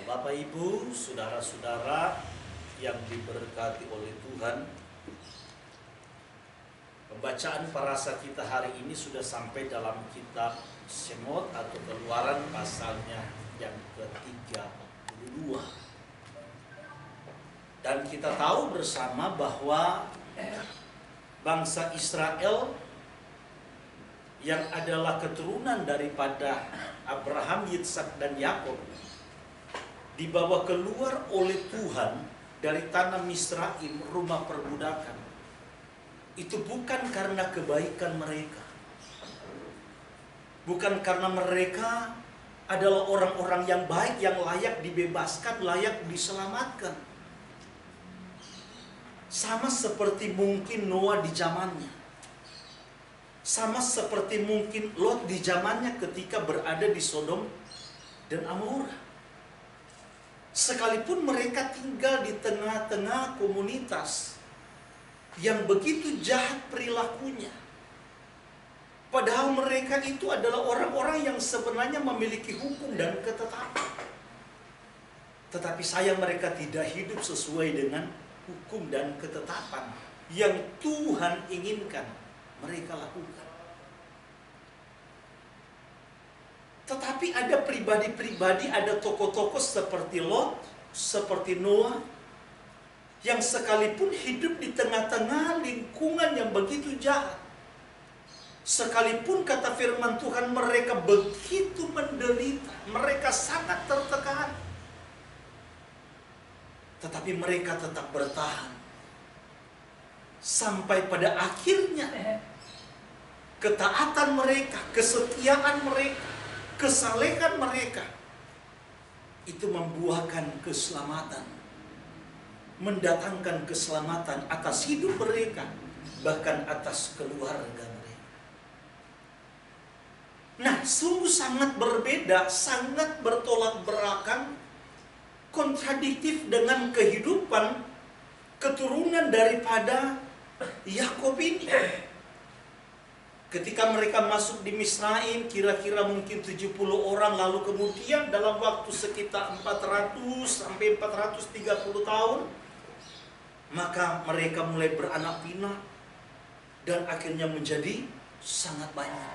Bapak Ibu, saudara-saudara yang diberkati oleh Tuhan, pembacaan parasa kita hari ini sudah sampai dalam kitab Semot atau Keluaran pasalnya yang ke-32. Dan kita tahu bersama bahwa bangsa Israel yang adalah keturunan daripada Abraham, Yitzhak, dan Yakub dibawa keluar oleh Tuhan dari tanah Misraim, rumah perbudakan. Itu bukan karena kebaikan mereka, bukan karena mereka adalah orang-orang yang baik, yang layak dibebaskan, layak diselamatkan. Sama seperti mungkin Noah di zamannya, sama seperti mungkin Lot di zamannya ketika berada di Sodom dan Amora. Sekalipun mereka tinggal di tengah-tengah komunitas yang begitu jahat perilakunya, padahal mereka itu adalah orang-orang yang sebenarnya memiliki hukum dan ketetapan. Tetapi sayang mereka tidak hidup sesuai dengan hukum dan ketetapan yang Tuhan inginkan mereka lakukan. Tetapi ada pribadi-pribadi, ada tokoh-tokoh seperti Lot, seperti Noah, yang sekalipun hidup di tengah-tengah lingkungan yang begitu jahat, sekalipun kata firman Tuhan mereka begitu menderita, mereka sangat tertekan, tetapi mereka tetap bertahan. Sampai pada akhirnya ketaatan mereka, kesetiaan mereka, kesalehan mereka itu membuahkan keselamatan, mendatangkan keselamatan atas hidup mereka, bahkan atas keluarga mereka. Nah, sungguh sangat berbeda, sangat bertolak belakang, kontradiktif dengan kehidupan keturunan daripada Yakub ini. Ketika mereka masuk di Misraim, kira-kira mungkin 70 orang, lalu kemudian dalam waktu sekitar 400 sampai 430 tahun, maka mereka mulai beranak pinak dan akhirnya menjadi sangat banyak.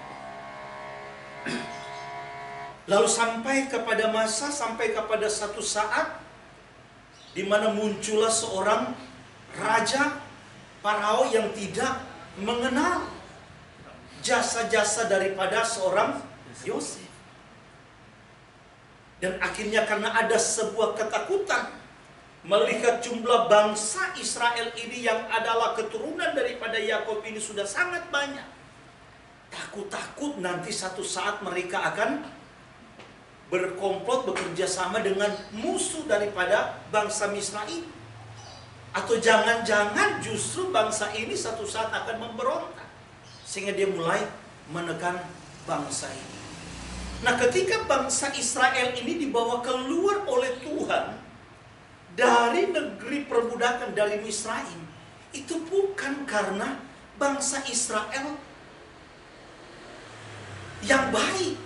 Lalu sampai kepada satu saat di mana muncullah seorang raja Farao yang tidak mengenal jasa-jasa daripada seorang Yosef. Dan akhirnya karena ada sebuah ketakutan melihat jumlah bangsa Israel ini yang adalah keturunan daripada Yakub ini sudah sangat banyak, takut-takut nanti satu saat mereka akan berkomplot, bekerja sama dengan musuh daripada bangsa Misraim. Atau jangan-jangan justru bangsa ini satu saat akan memberontak, sehingga dia mulai menekan bangsa ini. Nah, ketika bangsa Israel ini dibawa keluar oleh Tuhan dari negeri perbudakan, dari Misraim, itu bukan karena bangsa Israel yang baik,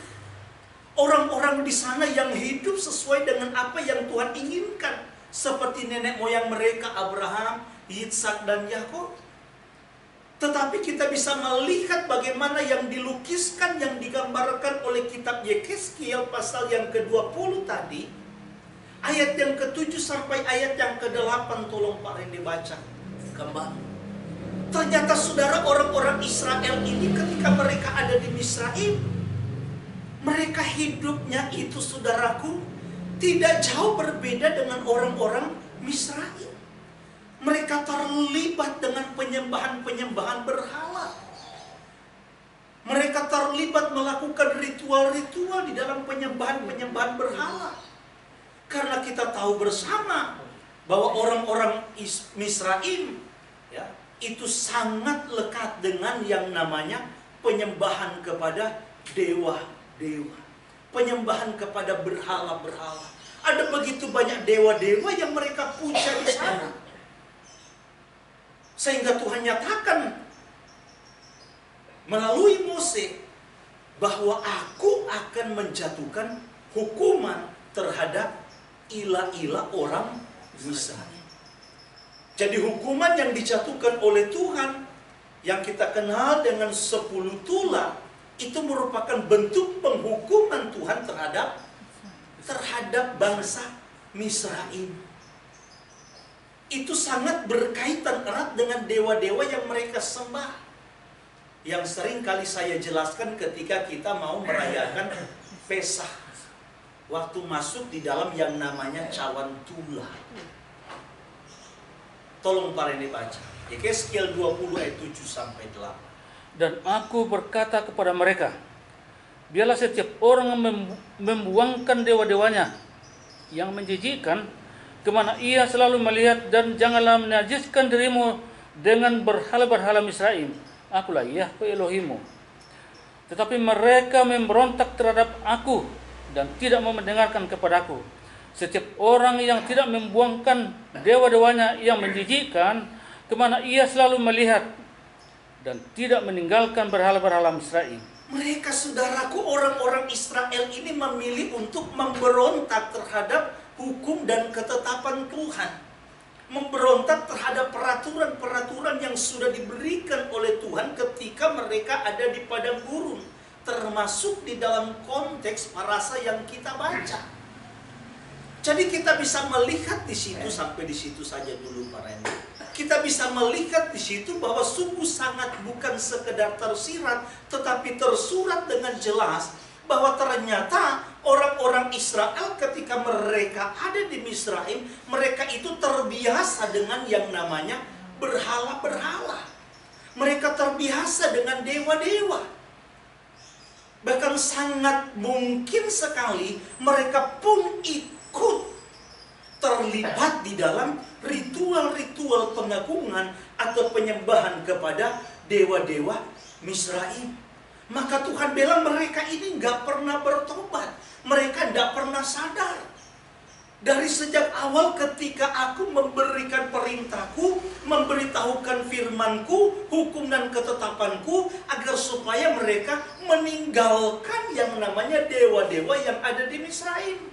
orang-orang di sana yang hidup sesuai dengan apa yang Tuhan inginkan, seperti nenek moyang mereka Abraham, Yitzhak, dan Yakub. Tetapi kita bisa melihat bagaimana yang dilukiskan, yang digambarkan oleh kitab Yekezkiel pasal yang ke-20 tadi, ayat yang ke-7 sampai ayat yang ke-8. Tolong Pak Randy baca kembali. Ternyata saudara, orang-orang Israel ini ketika mereka ada di Misraim, mereka hidupnya itu, saudaraku, tidak jauh berbeda dengan orang-orang Misraim. Mereka terlibat dengan penyembahan-penyembahan berhala. Mereka terlibat melakukan ritual-ritual di dalam penyembahan-penyembahan berhala. Karena kita tahu bersama bahwa orang-orang Misraim ya, itu sangat lekat dengan yang namanya penyembahan kepada dewa-dewa, penyembahan kepada berhala-berhala. Ada begitu banyak dewa-dewa yang mereka puja di sana. Sehingga Tuhan nyatakan melalui Mose bahwa aku akan menjatuhkan hukuman terhadap ilah-ilah orang Israel. Jadi hukuman yang dijatuhkan oleh Tuhan yang kita kenal dengan 10 tulah itu merupakan bentuk penghukuman Tuhan terhadap bangsa Misraim. Itu sangat berkaitan erat dengan dewa-dewa yang mereka sembah, yang sering kali saya jelaskan ketika kita mau merayakan Pesah, waktu masuk di dalam yang namanya cawan tulah. Tolong Pak Rene baca Yehezkiel 20 ayat 7-8. Dan aku berkata kepada mereka, biarlah setiap orang membuangkan dewa-dewanya yang menjijikkan kemana ia selalu melihat, dan janganlah menajiskan dirimu dengan berhala-berhala Misraim. Akulah Yahweh Elohimu. Tetapi mereka memberontak terhadap aku dan tidak mau mendengarkan kepadaku. Setiap orang yang tidak membuangkan dewa-dewanya yang menjijikkan kemana ia selalu melihat, dan tidak meninggalkan berhala-berhala Misraim. Mereka, saudaraku, orang-orang Israel ini memilih untuk memberontak terhadap hukum dan ketetapan Tuhan. Memberontak terhadap peraturan-peraturan yang sudah diberikan oleh Tuhan ketika mereka ada di padang gurun. Termasuk di dalam konteks parasa yang kita baca. Jadi kita bisa melihat di situ, sampai di situ saja dulu Pak Randy. Kita bisa melihat di situ bahwa sungguh sangat bukan sekedar tersirat, tetapi tersurat dengan jelas bahwa ternyata orang-orang Israel ketika mereka ada di Misraim, mereka itu terbiasa dengan yang namanya berhala-berhala. Mereka terbiasa dengan dewa-dewa. Bahkan sangat mungkin sekali mereka pun ikut terlibat di dalam ritual-ritual pengagungan atau penyembahan kepada dewa-dewa Misraim. Maka Tuhan bilang mereka ini nggak pernah bertobat. Mereka nggak pernah sadar. Dari sejak awal ketika aku memberikan perintahku, memberitahukan firmanku, hukum dan ketetapanku, agar supaya mereka meninggalkan yang namanya dewa-dewa yang ada di Misraim.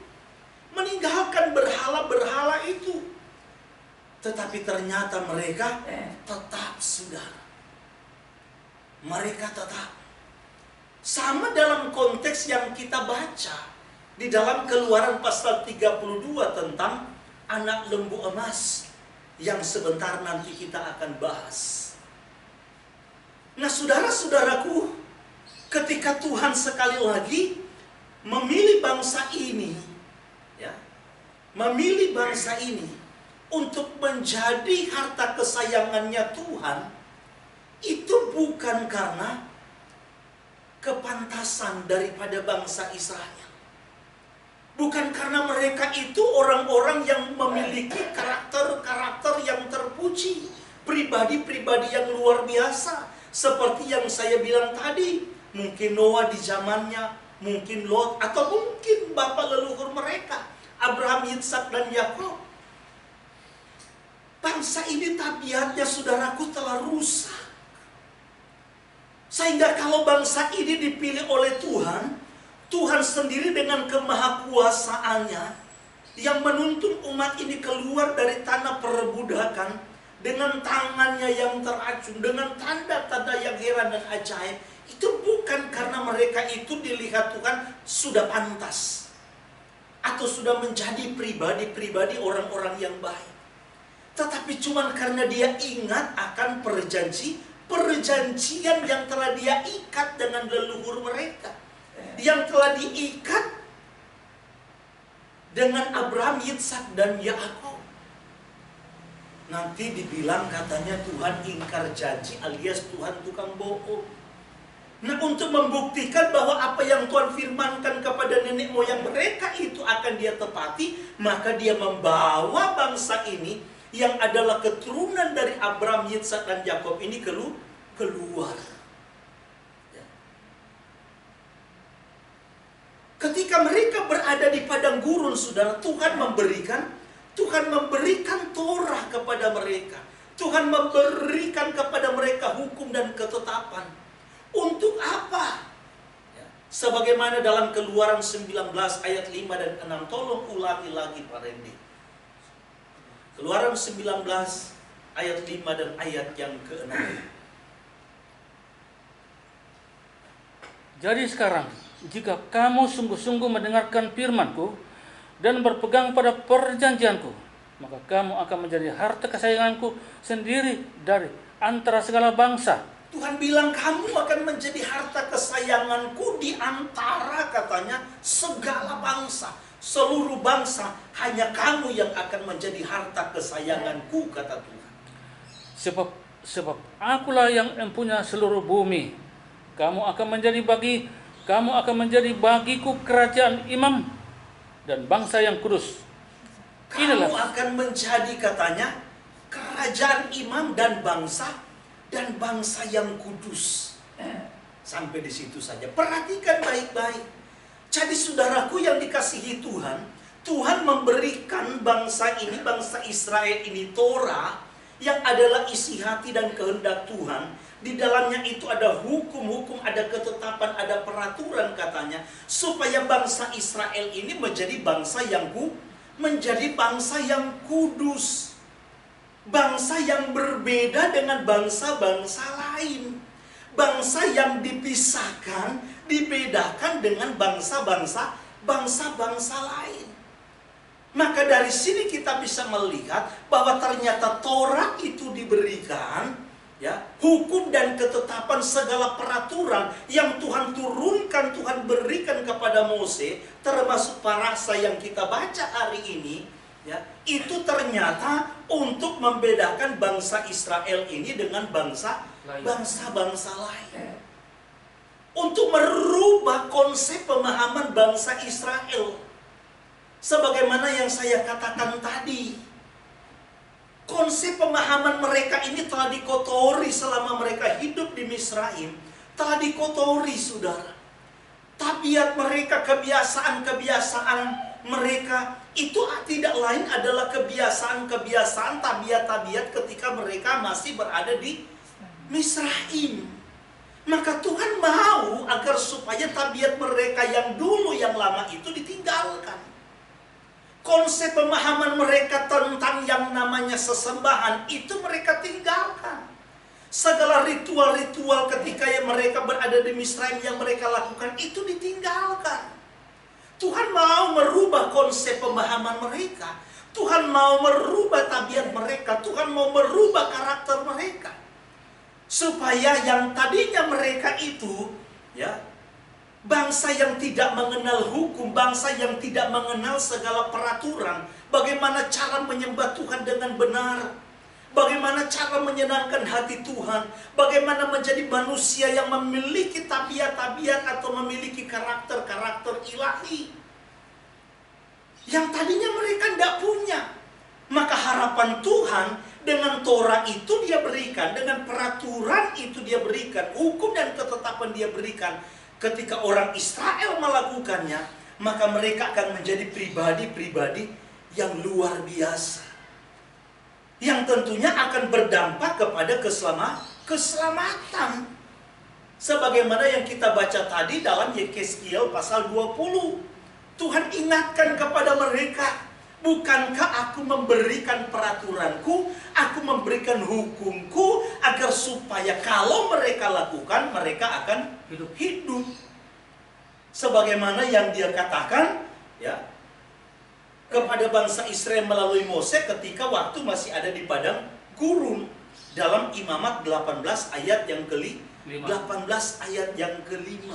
Meninggalkan berhala-berhala itu. Tetapi ternyata mereka tetap, saudara. Mereka tetap. Sama dalam konteks yang kita baca di dalam Keluaran pasal 32 tentang anak lembu emas yang sebentar nanti kita akan bahas. Nah, saudara-saudaraku, ketika Tuhan sekali lagi memilih bangsa ini, memilih bangsa ini untuk menjadi harta kesayangannya Tuhan, itu bukan karena kepantasan daripada bangsa Israel. Bukan karena mereka itu orang-orang yang memiliki karakter-karakter yang terpuji, pribadi-pribadi yang luar biasa, seperti yang saya bilang tadi. Mungkin Noah di zamannya, mungkin Lot, atau mungkin bapak leluhur mereka, Abraham, Yitzhak, dan Yakub. Bangsa ini tabiatnya, saudaraku, telah rusak. Sehingga kalau bangsa ini dipilih oleh Tuhan, Tuhan sendiri dengan kemahakuasaannya yang menuntun umat ini keluar dari tanah perbudakan dengan tangannya yang teracung, dengan tanda-tanda yang heran dan ajaib. Itu bukan karena mereka itu dilihat Tuhan sudah pantas atau sudah menjadi pribadi-pribadi orang-orang yang baik, tetapi cuma karena dia ingat akan perjanjian yang telah dia ikat dengan leluhur mereka, yang telah diikat dengan Abraham, Yitzhak, dan Yakub. Nanti dibilang katanya Tuhan ingkar janji alias Tuhan tukang bohong. Nah, untuk membuktikan bahwa apa yang Tuhan firmankan kepada nenek moyang mereka itu akan dia tepati, maka dia membawa bangsa ini yang adalah keturunan dari Abraham, Yitzhak, dan Yakub ini keluar. Ketika mereka berada di padang gurun, saudara, Tuhan memberikan Torah kepada mereka. Tuhan memberikan kepada mereka hukum dan ketetapan. Untuk apa? Sebagaimana dalam Keluaran 19 ayat 5 dan 6. Tolong ulangi lagi Pak Randy. Keluaran 19 ayat 5 dan ayat yang ke-6. Jadi sekarang, jika kamu sungguh-sungguh mendengarkan firman-Ku dan berpegang pada perjanjian-Ku, maka kamu akan menjadi harta kesayangan-Ku sendiri dari antara segala bangsa. Tuhan bilang kamu akan menjadi harta kesayanganku di antara, katanya, segala bangsa. Seluruh bangsa, hanya kamu yang akan menjadi harta kesayanganku, kata Tuhan. Sebab akulah yang mempunyai seluruh bumi. Kamu akan menjadi bagiku kerajaan imam dan bangsa yang kudus. Kamu akan menjadi, katanya, kerajaan imam dan bangsa yang kudus. Sampai di situ saja. Perhatikan baik-baik. Jadi saudaraku yang dikasihi Tuhan, Tuhan memberikan bangsa ini, bangsa Israel ini, Torah yang adalah isi hati dan kehendak Tuhan. Di dalamnya itu ada hukum-hukum, ada ketetapan, ada peraturan, katanya, supaya bangsa Israel ini menjadi bangsa yang kudus. Bangsa yang berbeda dengan bangsa-bangsa lain. Bangsa yang dipisahkan, dibedakan dengan bangsa-bangsa lain. Maka dari sini kita bisa melihat bahwa ternyata Torah itu diberikan, ya, hukum dan ketetapan, segala peraturan yang Tuhan turunkan, Tuhan berikan kepada Mose, termasuk parasa yang kita baca hari ini, ya, itu ternyata untuk membedakan bangsa Israel ini dengan bangsa-bangsa lain. Untuk merubah konsep pemahaman bangsa Israel. Sebagaimana yang saya katakan tadi, konsep pemahaman mereka ini telah dikotori selama mereka hidup di Misraim. Telah dikotori, saudara. Tabiat mereka, kebiasaan-kebiasaan mereka itu tidak lain adalah kebiasaan-kebiasaan, tabiat-tabiat ketika mereka masih berada di Misraim. Maka Tuhan mau agar supaya tabiat mereka yang dulu, yang lama itu ditinggalkan. Konsep pemahaman mereka tentang yang namanya sesembahan itu mereka tinggalkan. Segala ritual-ritual ketika mereka berada di Misraim yang mereka lakukan itu ditinggalkan. Tuhan mau merubah konsep pemahaman mereka. Tuhan mau merubah tabiat mereka. Tuhan mau merubah karakter mereka. Supaya yang tadinya mereka itu, ya, bangsa yang tidak mengenal hukum, bangsa yang tidak mengenal segala peraturan, bagaimana cara menyembah Tuhan dengan benar, bagaimana cara menyenangkan hati Tuhan, bagaimana menjadi manusia yang memiliki tabiat-tabiat atau memiliki karakter-karakter ilahi yang tadinya mereka tidak punya. Maka harapan Tuhan dengan Torah itu dia berikan, dengan peraturan itu dia berikan, hukum dan ketetapan dia berikan. Ketika orang Israel melakukannya, maka mereka akan menjadi pribadi-pribadi yang luar biasa, yang tentunya akan berdampak kepada keselamatan. Sebagaimana yang kita baca tadi dalam Yeskiel pasal 20. Tuhan ingatkan kepada mereka, bukankah aku memberikan peraturanku, aku memberikan hukumku, agar supaya kalau mereka lakukan, mereka akan hidup. Sebagaimana yang dia katakan, ya, kepada bangsa Israel melalui Mose ketika waktu masih ada di padang gurun. Dalam Imamat 18 ayat yang ke-18 ayat yang ke-5.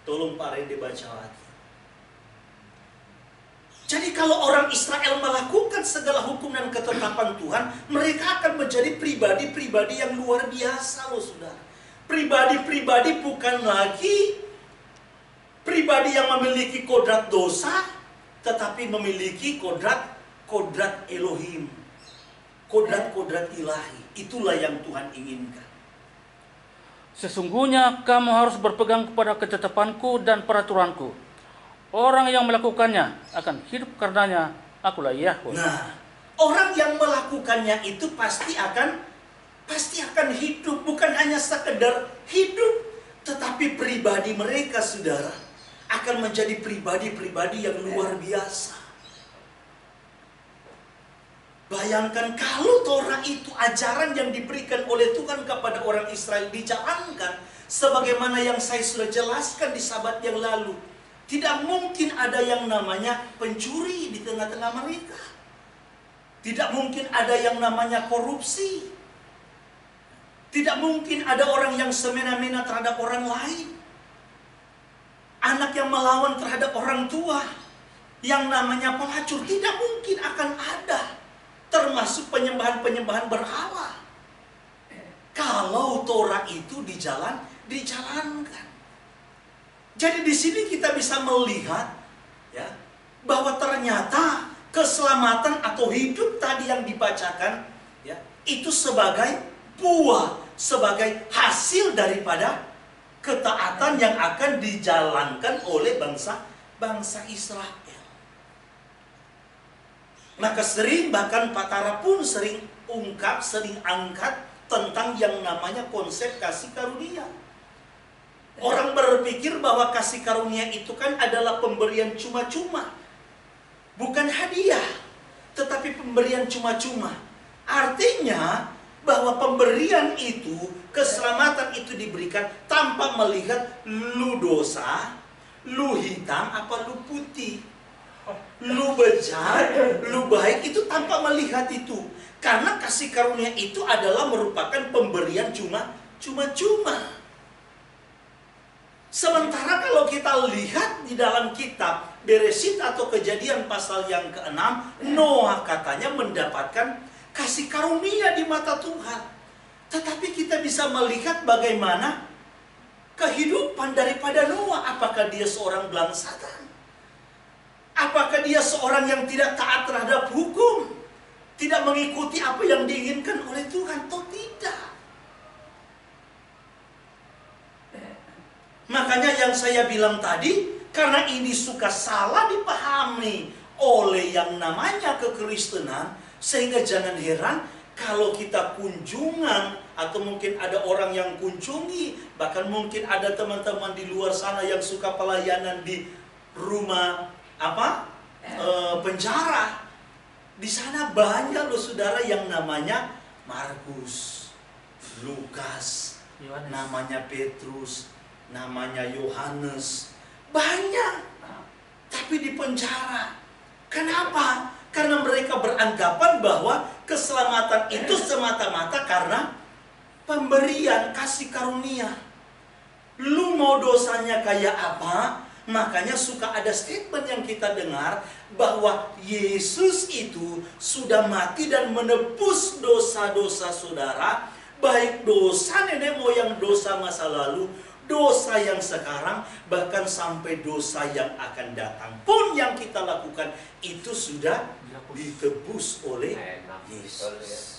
Tolong Pak Rede baca lagi. Jadi kalau orang Israel melakukan segala hukum dan ketetapan Tuhan, mereka akan menjadi pribadi-pribadi yang luar biasa loh, saudara. Pribadi-pribadi bukan lagi pribadi yang memiliki kodrat dosa, tetapi memiliki kodrat Elohim, kodrat ilahi. Itulah yang Tuhan inginkan. Sesungguhnya kamu harus berpegang kepada ketetapanku dan peraturanku. Orang yang melakukannya akan hidup karenanya. Akulah Yahweh. Nah, orang yang melakukannya itu pasti akan hidup. Bukan hanya sekedar hidup, Tetapi pribadi mereka, saudara, akan menjadi pribadi-pribadi yang luar biasa. Bayangkan kalau Torah itu ajaran yang diberikan oleh Tuhan kepada orang Israel dijalankan sebagaimana yang saya sudah jelaskan di Sabat yang lalu. Tidak mungkin ada yang namanya pencuri di tengah-tengah mereka. Tidak mungkin ada yang namanya korupsi. Tidak mungkin ada orang yang semena-mena terhadap orang lain. Anak yang melawan terhadap orang tua, yang namanya pelacur, tidak mungkin akan ada. Termasuk penyembahan-penyembahan berhala. Kalau Torah itu dijalankan. Jadi di sini kita bisa melihat ya, bahwa ternyata keselamatan atau hidup tadi yang dibacakan ya, itu sebagai buah, sebagai hasil daripada ketaatan yang akan dijalankan oleh bangsa Israel. Maka sering, bahkan Pak Tara pun sering angkat tentang yang namanya konsep kasih karunia. Orang berpikir bahwa kasih karunia itu kan adalah pemberian cuma-cuma. Bukan hadiah, tetapi pemberian cuma-cuma. Artinya bahwa pemberian itu, keselamatan itu diberikan tanpa melihat lu dosa, lu hitam apa lu putih, lu bejat, lu baik, itu tanpa melihat itu. Karena kasih karunia itu adalah merupakan pemberian cuma-cuma. Sementara kalau kita lihat di dalam kitab Beresit atau Kejadian pasal yang ke-6, Noah katanya mendapatkan kasih karunia di mata Tuhan. Tetapi kita bisa melihat bagaimana kehidupan daripada Noah. Apakah dia seorang belangsakan? Apakah dia seorang yang tidak taat terhadap hukum? Tidak mengikuti apa yang diinginkan oleh Tuhan? Atau tidak? Makanya yang saya bilang tadi, karena ini suka salah dipahami oleh yang namanya kekristenan, sehingga jangan heran kalau kita kunjungan atau mungkin ada orang yang kunjungi, bahkan mungkin ada teman-teman di luar sana yang suka pelayanan di rumah penjara. Di sana banyak loh saudara yang namanya Markus, Lukas, namanya Petrus, namanya Yohanes, banyak, tapi di penjara. Kenapa? Karena mereka beranggapan bahwa keselamatan itu semata-mata karena pemberian kasih karunia. Lu mau dosanya kayak apa? Makanya suka ada statement yang kita dengar bahwa Yesus itu sudah mati dan menebus dosa-dosa saudara, baik dosa nenek moyang, dosa masa lalu, dosa yang sekarang, bahkan sampai dosa yang akan datang pun yang kita lakukan itu sudah ditebus oleh Yesus.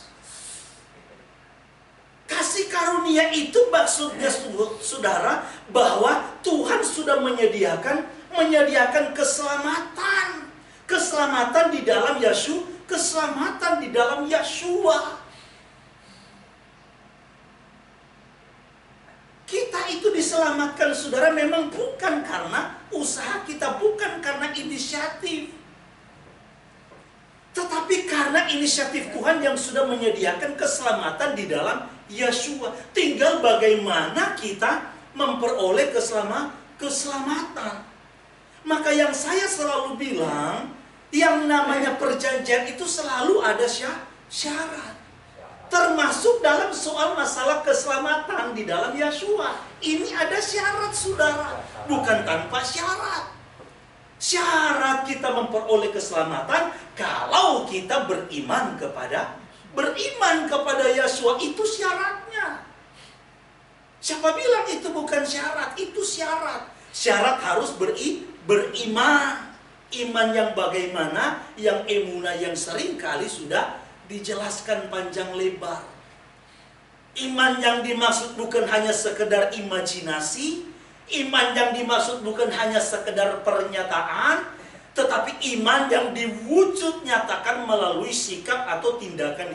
Kasih karunia itu maksudnya saudara bahwa Tuhan sudah menyediakan keselamatan. Keselamatan di dalam Yesus, keselamatan di dalam Yeshua. Kita itu diselamatkan saudara memang bukan karena usaha kita, bukan karena inisiatif. Tetapi karena inisiatif Tuhan yang sudah menyediakan keselamatan di dalam Yeshua. Tinggal bagaimana kita memperoleh keselamatan. Maka yang saya selalu bilang, yang namanya perjanjian itu selalu ada syarat. Termasuk dalam soal masalah keselamatan di dalam Yeshua. Ini ada syarat saudara, bukan tanpa syarat. Syarat kita memperoleh keselamatan kalau kita beriman kepada Yeshua, itu syaratnya. Siapa bilang itu bukan syarat? Itu syarat. Syarat harus beriman. Iman yang bagaimana? Yang emunah yang sering kali sudah dijelaskan panjang lebar. Iman yang dimaksud bukan hanya sekedar imajinasi. Iman yang dimaksud bukan hanya sekedar pernyataan, tetapi iman yang diwujud nyatakan melalui sikap atau tindakan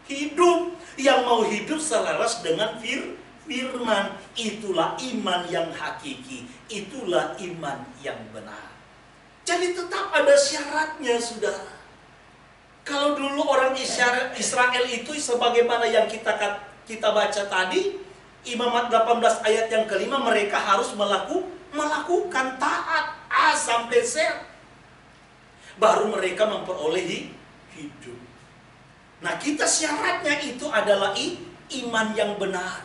hidup yang mau hidup selaras dengan firman. Itulah iman yang hakiki, itulah iman yang benar. Jadi tetap ada syaratnya, saudara. Kalau dulu orang Israel itu sebagaimana yang kita baca tadi, Imamat 18 ayat yang kelima, mereka harus melakukan taat A sampai Z. Baru mereka memperoleh hidup. Nah, kita syaratnya itu adalah iman yang benar,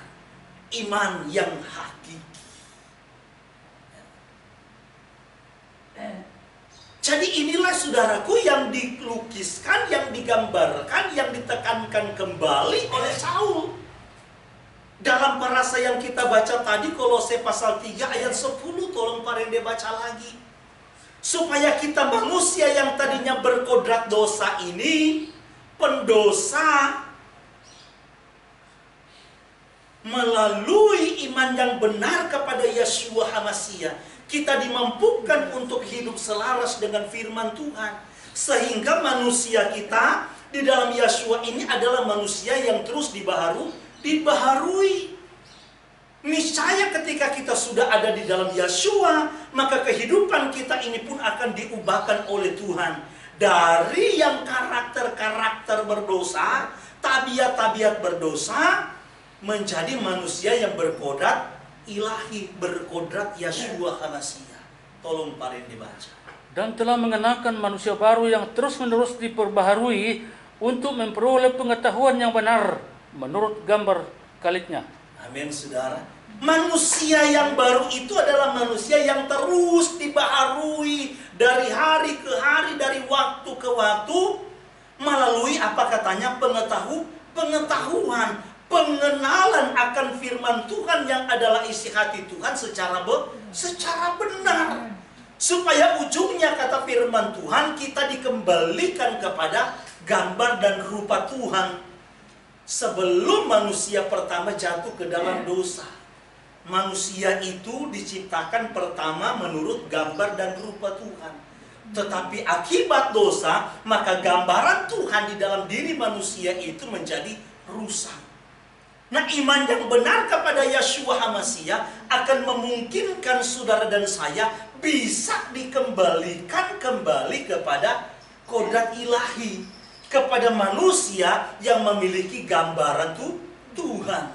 iman yang hakiki. Jadi inilah saudaraku yang dilukiskan, yang digambarkan, yang ditekankan kembali oleh Saul. Dalam parasa yang kita baca tadi, Kolose pasal 3 ayat 10, tolong Pak Rende baca lagi. Supaya kita manusia yang tadinya berkodrat dosa ini, pendosa, melalui iman yang benar kepada Yeshua HaMashiach, kita dimampukan untuk hidup selaras dengan firman Tuhan. Sehingga manusia kita di dalam Yeshua ini adalah manusia yang terus dibaharui. Niscaya ketika kita sudah ada di dalam Yeshua, maka kehidupan kita ini pun akan diubahkan oleh Tuhan. Dari yang karakter-karakter berdosa, tabiat-tabiat berdosa, menjadi manusia yang berkodrat ilahi, berkodrat Yeshua HaMashiach. Tolong Pak Ren dibaca. Dan telah mengenakan manusia baru yang terus-menerus diperbaharui untuk memperoleh pengetahuan yang benar menurut gambar kalitnya. Amin, saudara. Manusia yang baru itu adalah manusia yang terus dibaharui dari hari ke hari, dari waktu ke waktu, melalui apa katanya pengetahuan, pengenalan akan firman Tuhan yang adalah isi hati Tuhan secara benar. Supaya ujungnya kata firman Tuhan, kita dikembalikan kepada gambar dan rupa Tuhan. Sebelum manusia pertama jatuh ke dalam dosa, manusia itu diciptakan pertama menurut gambar dan rupa Tuhan. Tetapi akibat dosa, maka gambaran Tuhan di dalam diri manusia itu menjadi rusak. Nah, iman yang benar kepada Yeshua HaMashiach akan memungkinkan saudara dan saya bisa dikembalikan kembali kepada kodrat ilahi, kepada manusia yang memiliki gambaran Tuhan.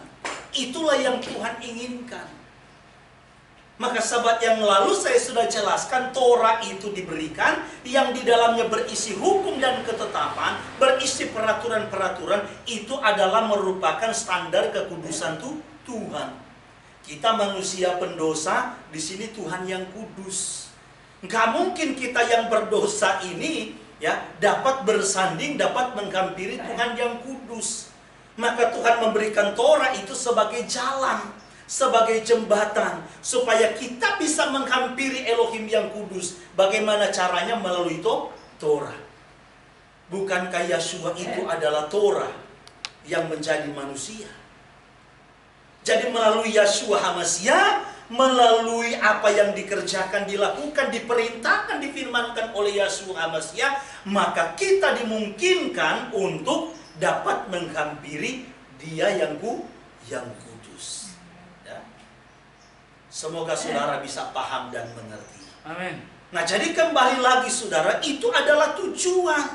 Itulah yang Tuhan inginkan. Maka sahabat, yang lalu saya sudah jelaskan, Torah itu diberikan yang di dalamnya berisi hukum dan ketetapan, berisi peraturan-peraturan. Itu adalah merupakan standar kekudusan Tuhan. Kita manusia pendosa, di sini Tuhan yang kudus. Nggak mungkin kita yang berdosa ini dapat bersanding, dapat menghampiri Tuhan yang kudus. Maka Tuhan memberikan Torah itu sebagai jalan, sebagai jembatan, supaya kita bisa menghampiri Elohim yang kudus. Bagaimana caranya? Melalui Torah. Bukankah Yeshua itu adalah Torah yang menjadi manusia? Jadi melalui Yeshua HaMashiach, melalui apa yang dikerjakan, dilakukan, diperintahkan, difirmankan oleh Yeshua HaMashiach, maka kita dimungkinkan untuk dapat menghampiri Dia yang kudus. Ya. Semoga saudara bisa paham dan mengerti. Amin. Nah, jadi kembali lagi saudara, itu adalah tujuan.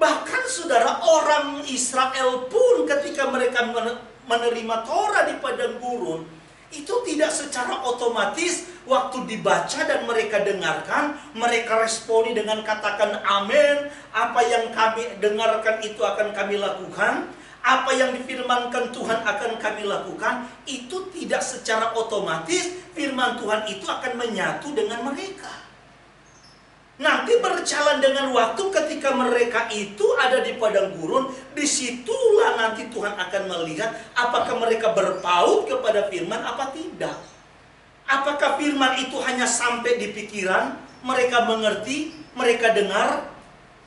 Bahkan saudara, orang Israel pun ketika mereka menerima Torah di padang gurun, itu tidak secara otomatis waktu dibaca dan mereka dengarkan, mereka responi dengan katakan amin. Apa yang kami dengarkan itu akan kami lakukan. Apa yang difirmankan Tuhan akan kami lakukan. Itu tidak secara otomatis firman Tuhan itu akan menyatu dengan mereka. Nanti berjalan dengan waktu ketika mereka itu ada di padang gurun, disitulah nanti Tuhan akan melihat apakah mereka berpaut kepada firman apa tidak. Apakah firman itu hanya sampai di pikiran, mereka mengerti, mereka dengar.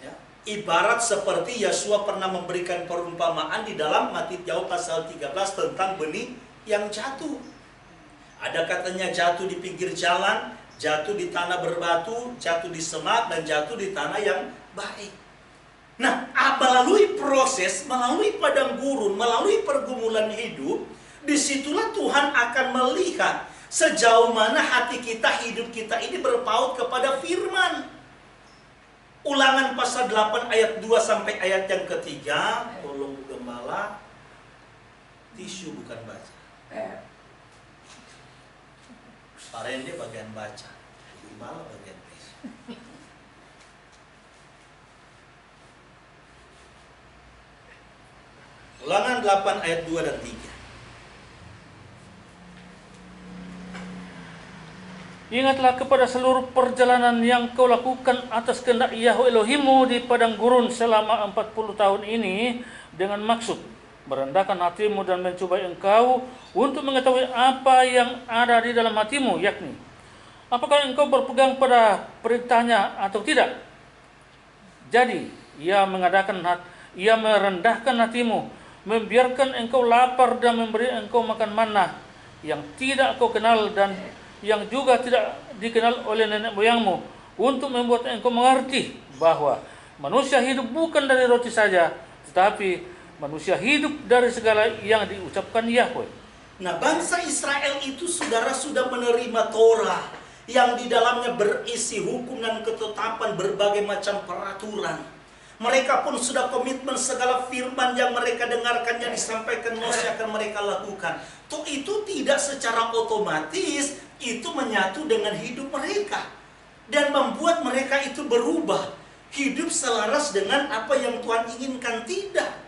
Ya. Ibarat seperti Yeshua pernah memberikan perumpamaan di dalam Matius pasal 13 tentang benih yang jatuh. Ada katanya jatuh di pinggir jalan, jatuh di tanah berbatu, jatuh di semak, dan jatuh di tanah yang baik. Nah, melalui proses, melalui padang gurun, melalui pergumulan hidup, disitulah Tuhan akan melihat sejauh mana hati kita, hidup kita ini berpaut kepada firman. Ulangan pasal 8 ayat 2 sampai ayat yang ketiga. Tolong gembala, tisu bukan baca. Parende bagian baca, gembala bagian tisu. Ulangan 8 ayat 2 dan 3. Ingatlah kepada seluruh perjalanan yang kau lakukan atas kehendak Yahweh Elohimmu di padang gurun selama 40 tahun ini dengan maksud merendahkan hatimu dan mencobai engkau untuk mengetahui apa yang ada di dalam hatimu, yakni apakah engkau berpegang pada perintahnya atau tidak. Jadi ia merendahkan hatimu, membiarkan engkau lapar dan memberi engkau makan manna yang tidak kau kenal dan yang juga tidak dikenal oleh nenek moyangmu, untuk membuat engkau mengerti bahwa manusia hidup bukan dari roti saja, tetapi manusia hidup dari segala yang diucapkan Yahweh. Nah, bangsa Israel itu saudara sudah menerima Torah yang di dalamnya berisi hukum dan ketetapan berbagai macam peraturan. Mereka pun sudah komitmen segala firman yang mereka dengarkan yang disampaikan Mose akan mereka lakukan. Toh itu tidak secara otomatis itu menyatu dengan hidup mereka dan membuat mereka itu berubah, hidup selaras dengan apa yang Tuhan inginkan. Tidak.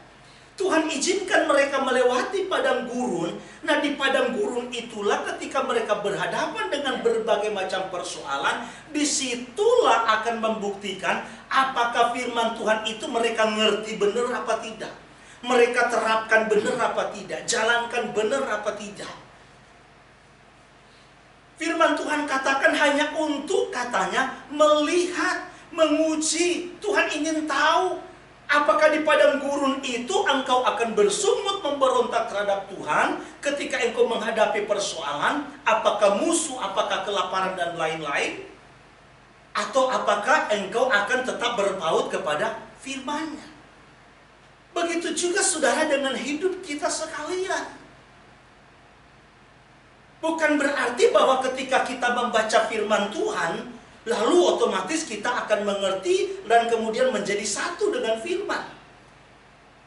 Tuhan izinkan mereka melewati padang gurun. Nah, di padang gurun itulah ketika mereka berhadapan dengan berbagai macam persoalan, disitulah akan membuktikan apakah firman Tuhan itu mereka ngerti benar apa tidak, mereka terapkan benar apa tidak, jalankan benar apa tidak. Firman Tuhan katakan hanya untuk katanya melihat, menguji. Tuhan ingin tahu apakah di padang gurun itu engkau akan bersungut memberontak terhadap Tuhan ketika engkau menghadapi persoalan, apakah musuh, apakah kelaparan dan lain-lain, atau apakah engkau akan tetap berpaut kepada firman-Nya. Begitu juga saudara dengan hidup kita sekalian. Bukan berarti bahwa ketika kita membaca firman Tuhan, lalu otomatis kita akan mengerti dan kemudian menjadi satu dengan firman.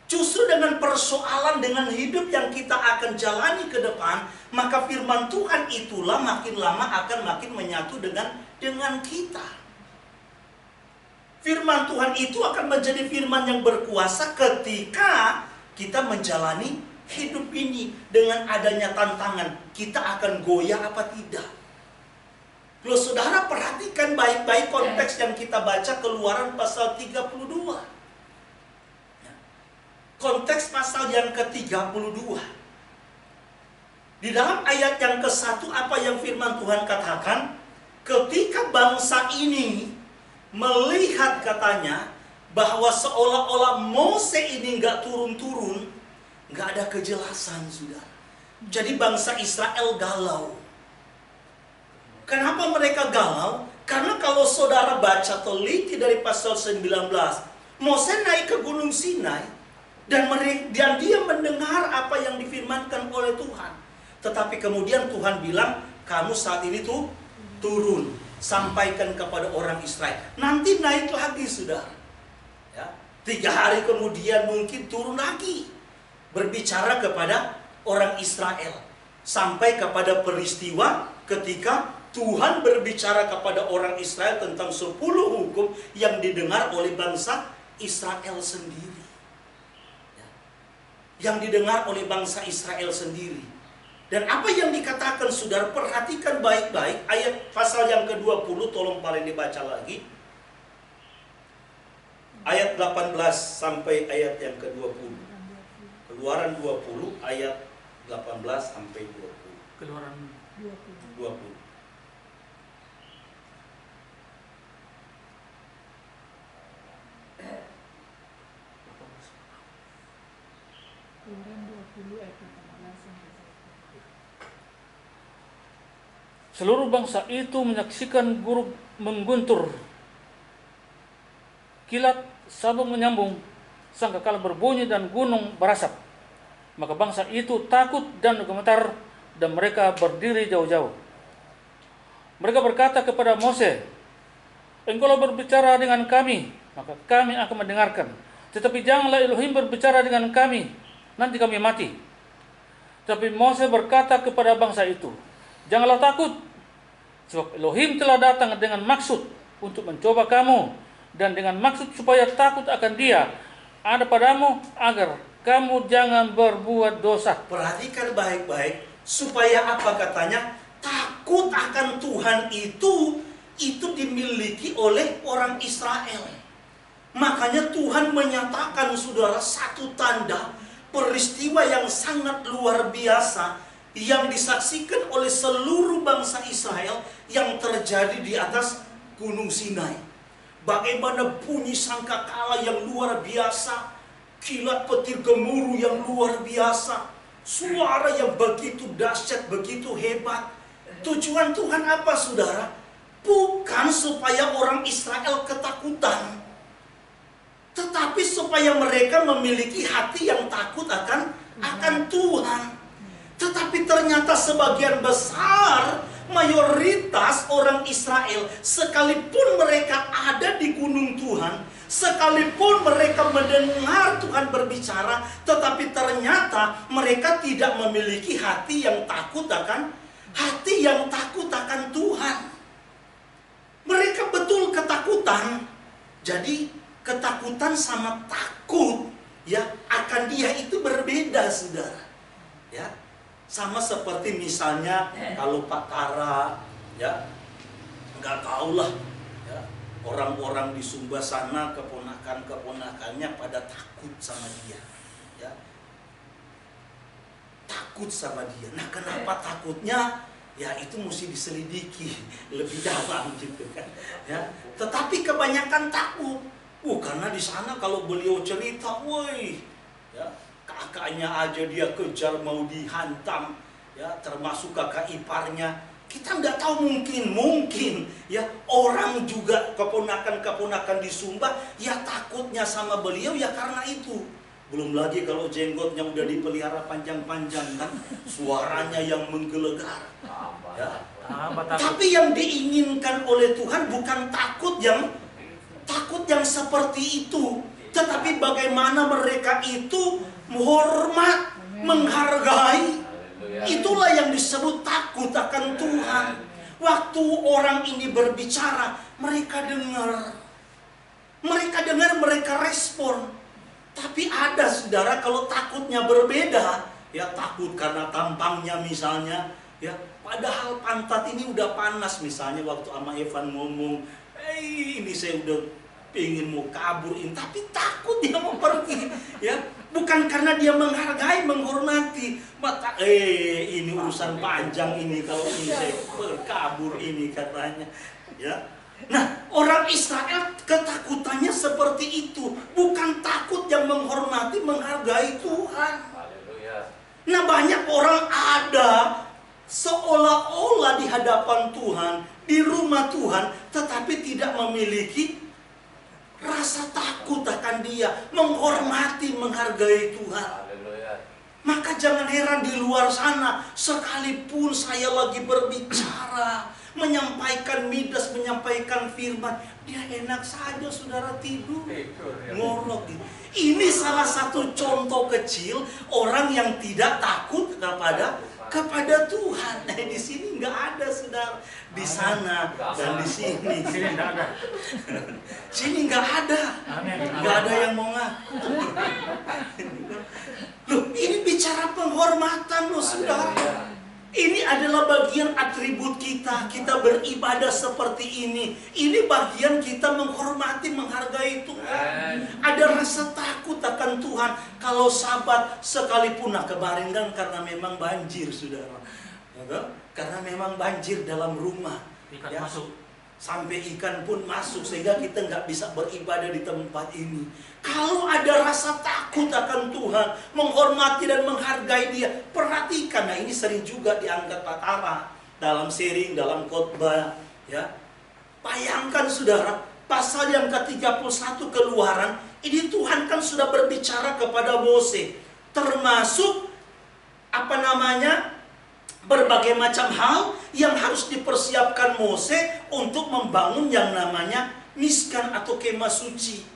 Justru dengan persoalan, dengan hidup yang kita akan jalani ke depan, maka firman Tuhan itulah makin lama akan makin menyatu dengan kita. Firman Tuhan itu akan menjadi firman yang berkuasa ketika kita menjalani hidup ini dengan adanya tantangan. Kita akan goyah apa tidak? Loh saudara, perhatikan baik-baik konteks yang kita baca Keluaran pasal 32. Konteks pasal yang ke-32. Di dalam ayat yang ke-1 apa yang firman Tuhan katakan? Ketika bangsa ini melihat katanya bahwa seolah-olah Mose ini nggak turun-turun, nggak ada kejelasan, saudara. Jadi bangsa Israel galau. Kenapa mereka galau? Karena kalau saudara baca teliti dari pasal 19, Mose naik ke Gunung Sinai dan dia mendengar apa yang difirmankan oleh Tuhan. Tetapi kemudian Tuhan bilang, kamu saat ini tuh turun, sampaikan kepada orang Israel. Nanti naik lagi, saudara. Ya, 3 hari kemudian mungkin turun lagi, berbicara kepada orang Israel. Sampai kepada peristiwa ketika Tuhan berbicara kepada orang Israel tentang 10 hukum yang didengar oleh bangsa Israel sendiri. Ya. Yang didengar oleh bangsa Israel sendiri. Dan apa yang dikatakan, saudara, perhatikan baik-baik ayat pasal yang ke-20, tolong paling dibaca lagi. Ayat 18 sampai ayat yang ke-20. Keluaran 20 ayat 18 sampai 20. Keluaran 20. Keluaran 20 ayat 18 sampai 20. Seluruh bangsa itu menyaksikan gurun mengguntur kilat sabung menyambung, sangkakala berbunyi dan gunung berasap. Maka bangsa itu takut dan gemetar, dan mereka berdiri jauh-jauh. Mereka berkata kepada Mose, "Engkaulah berbicara dengan kami, maka kami akan mendengarkan. Tetapi janganlah Elohim berbicara dengan kami, nanti kami mati." Tapi Mose berkata kepada bangsa itu, "Janganlah takut, sebab Elohim telah datang dengan maksud untuk mencoba kamu, dan dengan maksud supaya takut akan Dia ada padamu, agar kamu jangan berbuat dosa." Perhatikan baik-baik, supaya apa katanya? Takut akan Tuhan itu dimiliki oleh orang Israel. Makanya Tuhan menyatakan, saudara, satu tanda peristiwa yang sangat luar biasa yang disaksikan oleh seluruh bangsa Israel yang terjadi di atas Gunung Sinai. Bagaimana bunyi sangkakala yang luar biasa, kilat petir gemuruh yang luar biasa, suara yang begitu dahsyat, begitu hebat. Tujuan Tuhan apa, saudara? Bukan supaya orang Israel ketakutan, tetapi supaya mereka memiliki hati yang takut akan Tuhan. Tetapi ternyata sebagian besar, mayoritas orang Israel, sekalipun mereka ada di gunung Tuhan, sekalipun mereka mendengar Tuhan berbicara, tetapi ternyata mereka tidak memiliki hati yang takut akan Tuhan. Mereka betul ketakutan. Jadi ketakutan sama takut ya akan Dia itu berbeda, saudara. Ya, sama seperti misalnya kalau Pak Tara ya nggak tahulah ya, orang-orang di Sumba sana, keponakan-keponakannya pada takut sama dia ya, takut sama dia. Nah, kenapa takutnya? Ya, itu mesti diselidiki lebih dalam gitu kan ya. Tetapi kebanyakan takut karena di sana kalau beliau cerita, woi ya, kakaknya aja dia kejar mau dihantam ya, termasuk kakak iparnya. Kita nggak tahu, mungkin ya orang juga keponakan-keponakan di Sumba ya takutnya sama beliau ya karena itu. Belum lagi kalau jenggotnya udah dipelihara panjang-panjang kan, suaranya yang menggelegar ya. Tapi yang diinginkan oleh Tuhan bukan takut yang seperti itu, tetapi bagaimana mereka itu menghormat, menghargai. Itulah yang disebut takut akan Tuhan. Waktu orang ini berbicara, mereka dengar, mereka respon. Tapi ada, saudara, kalau takutnya berbeda, ya takut karena tampangnya misalnya, ya padahal pantat ini udah panas misalnya waktu sama Evan ngomong, ini saya udah pengen mau kaburin, tapi takut dia mau pergi, ya bukan karena dia menghargai, menghormati, mata ini urusan panjang ini kalau ini saya berkabur ini katanya, ya. Nah, orang Israel ketakutannya seperti itu, bukan takut yang menghormati, menghargai Tuhan. Nah, banyak orang ada seolah-olah di hadapan Tuhan, di rumah Tuhan, tetapi tidak memiliki rasa takut akan Dia, menghormati, menghargai Tuhan. Maka jangan heran di luar sana, sekalipun saya lagi berbicara, menyampaikan midas, menyampaikan firman, dia enak saja, saudara, tidur ngorok. Ini salah satu contoh kecil orang yang tidak takut kepada Tuhan. Nah, di sini nggak ada, saudara. Di sana dan di sini. Sini nggak ada. Nggak ada yang mau ngaku. Loh, ini bicara penghormatan loh, saudara. Ini adalah bagian atribut kita. Kita beribadah seperti ini. Ini bagian kita menghormati, menghargai Tuhan. Ada rasa takut akan Tuhan. Kalau Sabat sekalipun, nah kemarin kan karena memang banjir, saudara. Karena memang banjir dalam rumah. Ikan masuk. Sampai ikan pun masuk sehingga kita nggak bisa beribadah di tempat ini. Kalau ada rasa takut akan Tuhan, menghormati dan menghargai Dia, perhatikan. Nah, ini sering juga diangkat Pak Tara dalam sharing, dalam khotbah, ya. Bayangkan, saudara, pasal yang ke-31 Keluaran, ini Tuhan kan sudah berbicara kepada Mose, termasuk berbagai macam hal yang harus dipersiapkan Mose untuk membangun yang namanya miskan atau kemah suci.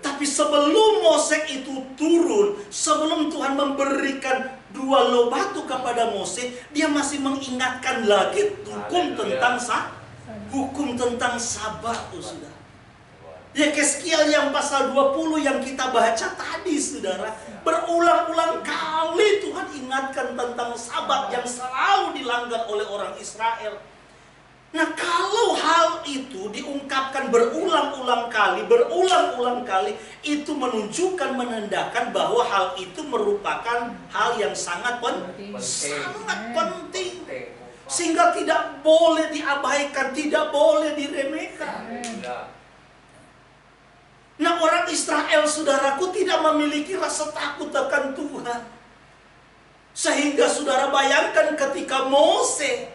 Tapi sebelum Mose itu turun, sebelum Tuhan memberikan 2 loh batu kepada Mose, dia masih mengingatkan lagi hukum tentang sabat, saudara. Yeskiel yang pasal 20 yang kita baca tadi, saudara, berulang-ulang kali Tuhan ingatkan tentang sabat yang selalu dilanggar oleh orang Israel. Nah, kalau hal itu diungkapkan berulang-ulang kali, itu menunjukkan, menandakan bahwa hal itu merupakan hal yang sangat penting. Sehingga tidak boleh diabaikan, tidak boleh diremehkan. Nah, orang Israel, saudaraku, tidak memiliki rasa takut akan Tuhan. Sehingga saudara bayangkan ketika Mose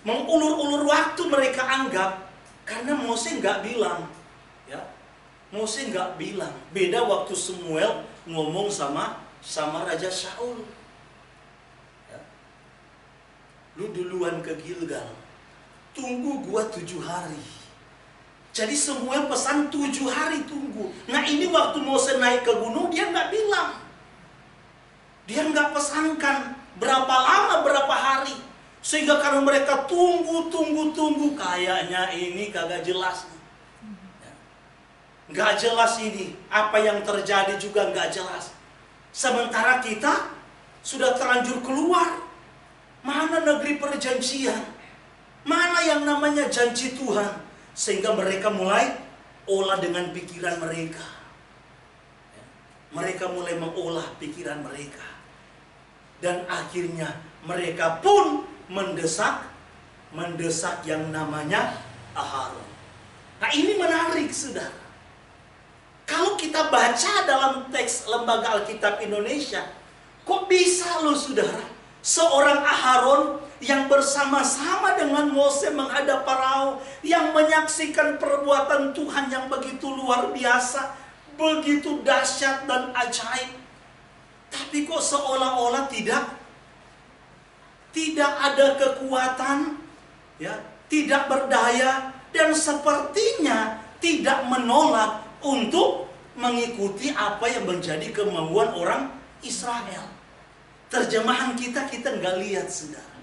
mengulur-ulur waktu, mereka anggap, karena Mose nggak bilang, Mose nggak bilang. Beda waktu Samuel ngomong sama Raja Saul, lu duluan ke Gilgal, tunggu gua 7 hari. Jadi Samuel pesan 7 hari tunggu. Nah, ini waktu Mose naik ke gunung, dia nggak bilang, dia nggak pesankan berapa lama, berapa hari. Sehingga karena mereka tunggu, kayaknya ini kagak jelas. Nggak jelas ini, apa yang terjadi juga nggak jelas. Sementara kita sudah terlanjur keluar. Mana negeri perjanjian? Mana yang namanya janji Tuhan? Sehingga mereka mulai olah dengan pikiran mereka. Mereka mulai mengolah pikiran mereka. Dan akhirnya mereka pun mendesak yang namanya Aharon. Nah, ini menarik, saudara. Kalau kita baca dalam teks Lembaga Alkitab Indonesia, kok bisa loh, saudara, seorang Aharon yang bersama-sama dengan Mose menghadap Farao, yang menyaksikan perbuatan Tuhan yang begitu luar biasa, begitu dahsyat dan ajaib, tapi kok seolah-olah tidak ada kekuatan, tidak berdaya, dan sepertinya tidak menolak untuk mengikuti apa yang menjadi kemauan orang Israel. Terjemahan kita nggak lihat, saudara.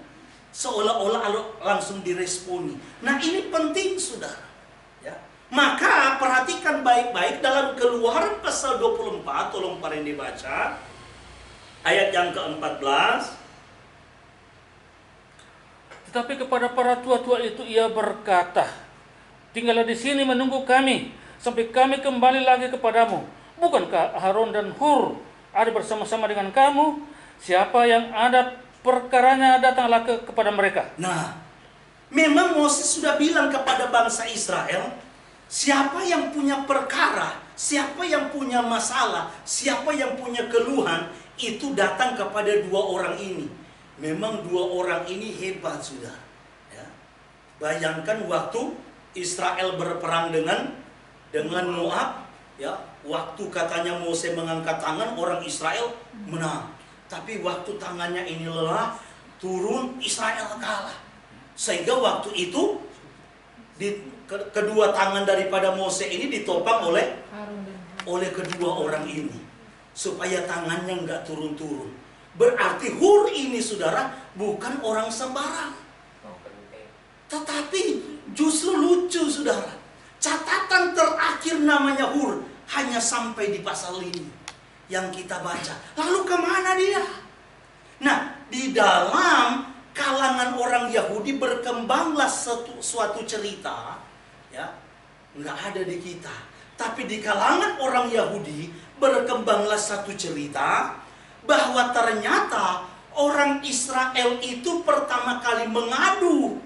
Seolah-olah langsung diresponi. Nah, ini penting, saudara. Maka perhatikan baik-baik dalam Keluaran pasal 24, tolong Pak Randy baca ayat yang ke-14. Tetapi kepada para tua-tua itu ia berkata, tinggallah di sini menunggu kami, sampai kami kembali lagi kepadamu. Bukankah Aharon dan Hur ada bersama-sama dengan kamu? Siapa yang ada perkaranya, datanglah kepada mereka. Nah, memang Moses sudah bilang kepada bangsa Israel, siapa yang punya perkara, siapa yang punya masalah, siapa yang punya keluhan, itu datang kepada 2 orang ini. Memang 2 orang ini hebat, sudah. Bayangkan waktu Israel berperang dengan Moab, waktu katanya Mose mengangkat tangan, orang Israel menang. Tapi waktu tangannya ini lelah, turun, Israel kalah. Sehingga waktu itu kedua tangan daripada Mose ini ditopang oleh kedua orang ini, supaya tangannya nggak turun-turun. Berarti Hur ini, saudara, bukan orang sembarang. Tetapi justru lucu, saudara, catatan terakhir namanya Hur hanya sampai di pasal ini yang kita baca. Lalu kemana dia? Nah, di dalam kalangan orang Yahudi berkembanglah suatu cerita, nggak ada di kita. Tapi di kalangan orang Yahudi berkembanglah satu cerita bahwa ternyata orang Israel itu pertama kali mengadu,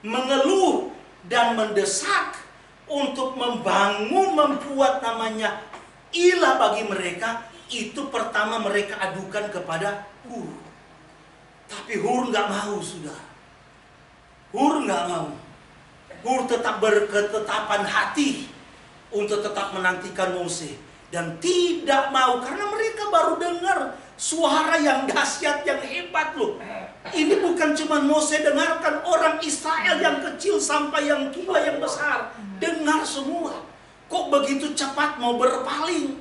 mengeluh, dan mendesak untuk membuat namanya ilah bagi mereka. Itu pertama mereka adukan kepada Hur. Tapi Hur nggak mau, sudah. Hur nggak mau. Hur tetap berketetapan hati untuk tetap menantikan Mose. Dan tidak mau, karena mereka baru dengar suara yang dahsyat, yang hebat loh. Ini bukan cuma Mose dengarkan, orang Israel yang kecil sampai yang tua, yang besar dengar semua. Kok begitu cepat mau berpaling?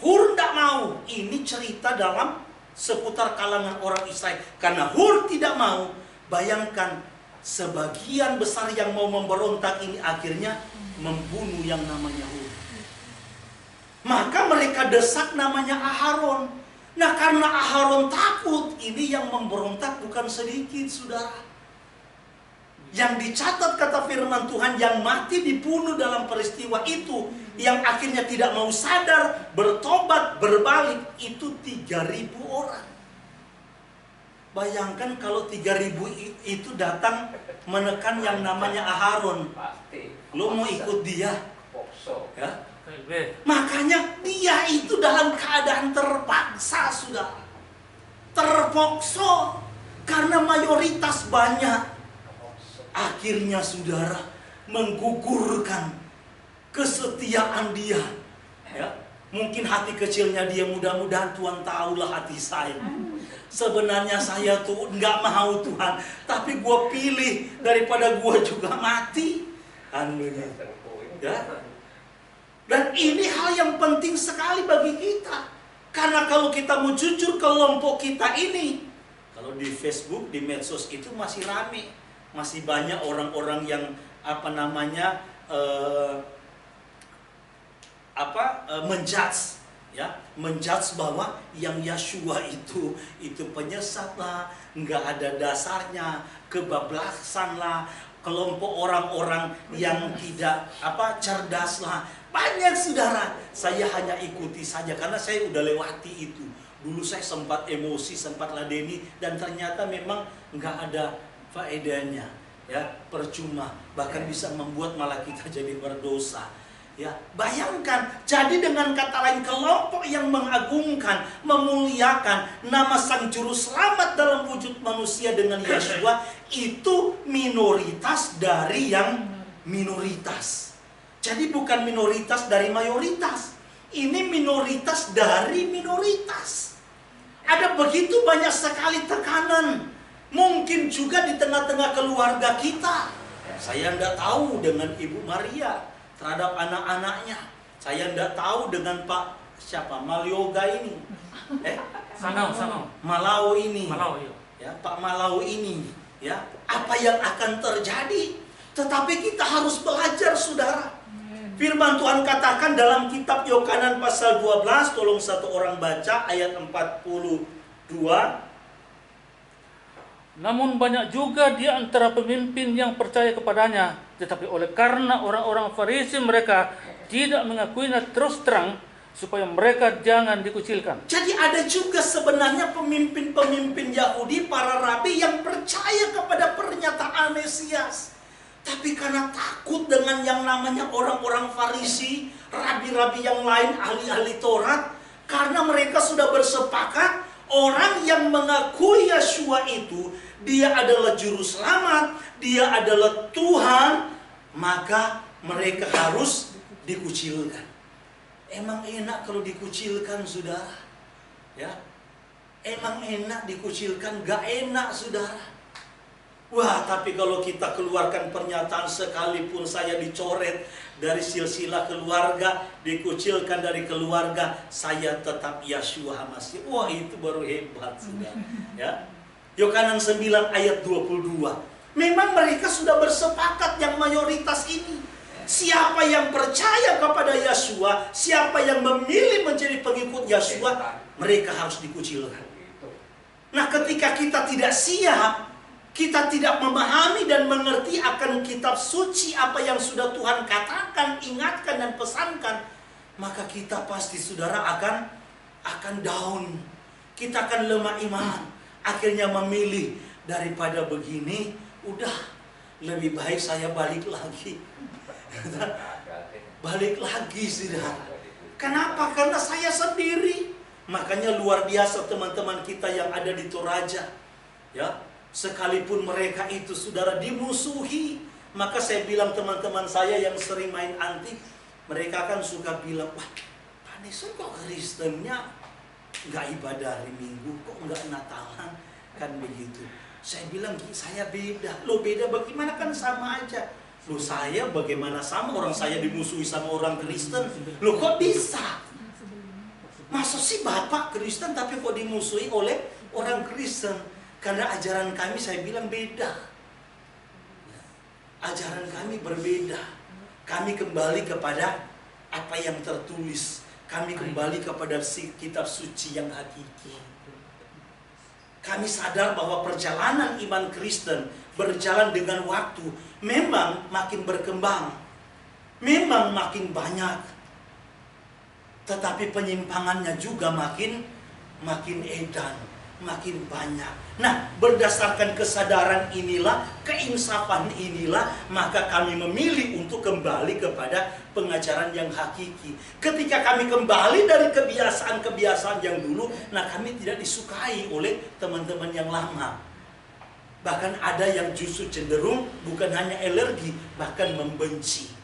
Hur tidak mau. Ini cerita dalam seputar kalangan orang Israel. Karena Hur tidak mau, bayangkan sebagian besar yang mau memberontak ini akhirnya membunuh yang namanya Hur. Maka mereka desak namanya Aharon. Nah, karena Aharon takut, ini yang memberontak bukan sedikit, saudara. Yang dicatat kata firman Tuhan, yang mati dibunuh dalam peristiwa itu, yang akhirnya tidak mau sadar, bertobat, berbalik, itu 3.000 orang. Bayangkan kalau 3.000 itu datang menekan yang namanya Aharon. Lo mau ikut dia? Ya? Makanya dia itu dalam keadaan terpaksa, sudah terpaksa karena mayoritas banyak. Akhirnya saudara menggugurkan kesetiaan dia. Ya, mungkin hati kecilnya dia, mudah-mudahan Tuhan tahulah hati saya. Sebenarnya saya tuh nggak mau Tuhan, tapi gue pilih daripada gue juga mati. Ya. Dan ini hal yang penting sekali bagi kita. Karena kalau kita mau jujur, kelompok kita ini, kalau di Facebook, di medsos itu masih rame. Masih banyak orang-orang yang menjudge, ya, menjudge bahwa yang Yeshua itu penyesat lah, nggak ada dasarnya, kebablasan lah, kelompok orang-orang yang tidak cerdas lah. Banyak saudara, saya hanya ikuti saja karena saya udah lewati itu. Dulu saya sempat emosi, sempat ladeni, dan ternyata memang nggak ada faedahnya, ya, percuma, bahkan bisa membuat malah kita jadi berdosa. Ya, bayangkan, jadi dengan kata lain, kelompok yang mengagungkan, memuliakan nama Sang Juru Selamat dalam wujud manusia dengan Yeshua, itu minoritas dari yang minoritas. Jadi bukan minoritas dari mayoritas. Ini minoritas dari minoritas. Ada begitu banyak sekali tekanan. Mungkin juga di tengah-tengah keluarga kita. Saya tidak tahu dengan Ibu Maria terhadap anak-anaknya. Saya tidak tahu dengan Pak Malioga ini. Malau ini. Ya, Pak Malau ini. Ya, apa yang akan terjadi? Tetapi kita harus belajar, saudara. Firman Tuhan katakan dalam kitab Yohanan pasal 12, tolong satu orang baca ayat 42. Namun banyak juga di antara pemimpin yang percaya kepadanya, tetapi oleh karena orang-orang Farisi mereka tidak mengakuinya terus terang, supaya mereka jangan dikucilkan. Jadi ada juga sebenarnya pemimpin-pemimpin Yahudi, para rabi yang percaya kepada pernyataan Mesias. Tapi karena takut dengan yang namanya orang-orang Farisi, rabi-rabi yang lain, ahli-ahli Taurat, karena mereka sudah bersepakat, orang yang mengakui Yeshua itu, dia adalah Juru Selamat, dia adalah Tuhan, maka mereka harus dikucilkan. Emang enak kalau dikucilkan, saudara? Ya, emang enak dikucilkan? Gak enak, saudara. Wah, tapi kalau kita keluarkan pernyataan sekalipun saya dicoret dari silsilah keluarga, dikucilkan dari keluarga, saya tetap Yeshua HaMashiach. Wah, itu baru hebat, saudara. Ya. Yohanan 9 ayat 22. Memang mereka sudah bersepakat yang mayoritas ini. Siapa yang percaya kepada Yeshua, siapa yang memilih menjadi pengikut Yeshua, mereka harus dikucilkan. Nah, ketika kita tidak siap, kita tidak memahami dan mengerti akan kitab suci, apa yang sudah Tuhan katakan, ingatkan dan pesankan, maka kita pasti, saudara, akan down. Kita akan lemah iman. Akhirnya memilih, daripada begini, udah lebih baik saya balik lagi. Balik lagi, saudara. Kenapa? Karena saya sendiri. Makanya luar biasa teman-teman kita yang ada di Toraja. Ya, sekalipun mereka itu, saudara, dimusuhi, Maka saya bilang teman-teman saya yang sering main antik, mereka kan suka bilang, wah Pak Nixon kok Kristennya nggak ibadah hari Minggu, kok nggak Natalan, kan begitu. Saya bilang, saya beda. Lo beda bagaimana, kan sama aja. Lo saya bagaimana sama, orang saya dimusuhi sama orang Kristen. Lo kok bisa? Masa sih Bapak Kristen tapi kok dimusuhi oleh orang Kristen? Karena ajaran kami, saya bilang, beda. Ajaran kami berbeda. Kami kembali kepada apa yang tertulis. Kami kembali kepada kitab suci yang hakiki. Kami sadar bahwa perjalanan iman Kristen berjalan dengan waktu memang makin berkembang, memang makin banyak, tetapi penyimpangannya juga makin edan, makin banyak. Nah, berdasarkan kesadaran inilah, keinsafan inilah, maka kami memilih untuk kembali kepada pengajaran yang hakiki. Ketika kami kembali dari kebiasaan-kebiasaan yang dulu, nah kami tidak disukai oleh teman-teman yang lama. Bahkan ada yang justru cenderung bukan hanya alergi, bahkan membenci.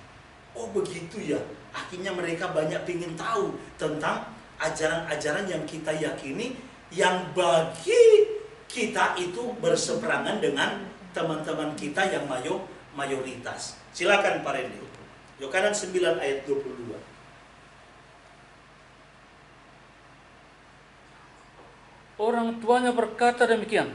Oh begitu ya, akhirnya mereka banyak ingin tahu tentang ajaran-ajaran yang kita yakini, yang bagi kita itu berseberangan dengan teman-teman kita yang mayoritas. Silakan Pak Randy. Yohanan 9 ayat 22. Orang tuanya berkata demikian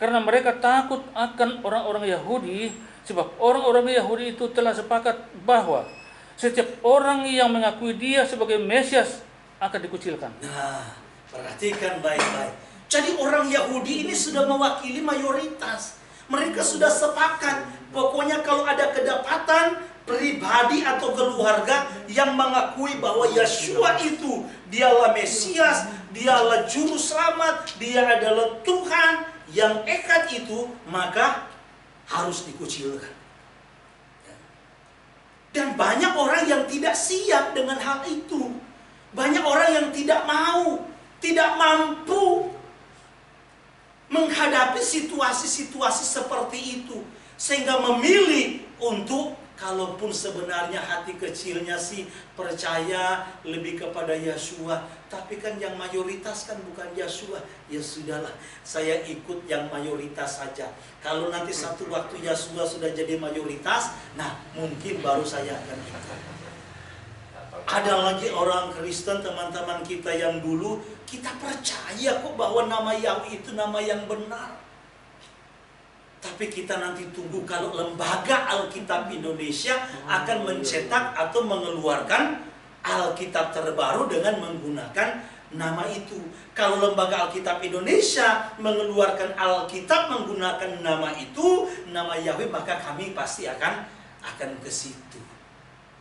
karena mereka takut akan orang-orang Yahudi, sebab orang-orang Yahudi itu telah sepakat bahwa setiap orang yang mengakui dia sebagai Mesias akan dikucilkan. Nah, perhatikan baik-baik. Jadi orang Yahudi ini sudah mewakili mayoritas. Mereka sudah sepakat, pokoknya kalau ada kedapatan pribadi atau keluarga yang mengakui bahwa Yeshua itu dialah Mesias, dialah juru selamat, dia adalah Tuhan yang eka itu, maka harus dikucilkan. Dan banyak orang yang tidak siap dengan hal itu. Banyak orang yang tidak mau, tidak mampu menghadapi situasi-situasi seperti itu, sehingga memilih untuk, kalaupun sebenarnya hati kecilnya sih percaya lebih kepada Yeshua, tapi kan yang mayoritas kan bukan Yeshua. Ya sudahlah, saya ikut yang mayoritas saja. Kalau nanti satu waktu Yeshua sudah jadi mayoritas, nah mungkin baru saya akan ikut. Ada lagi orang Kristen, teman-teman kita yang dulu, kita percaya kok bahwa nama Yahweh itu nama yang benar. Tapi kita nanti tunggu kalau lembaga Alkitab Indonesia akan mencetak atau mengeluarkan Alkitab terbaru dengan menggunakan nama itu. Kalau lembaga Alkitab Indonesia mengeluarkan Alkitab menggunakan nama itu, nama Yahweh, maka kami pasti akan ke situ.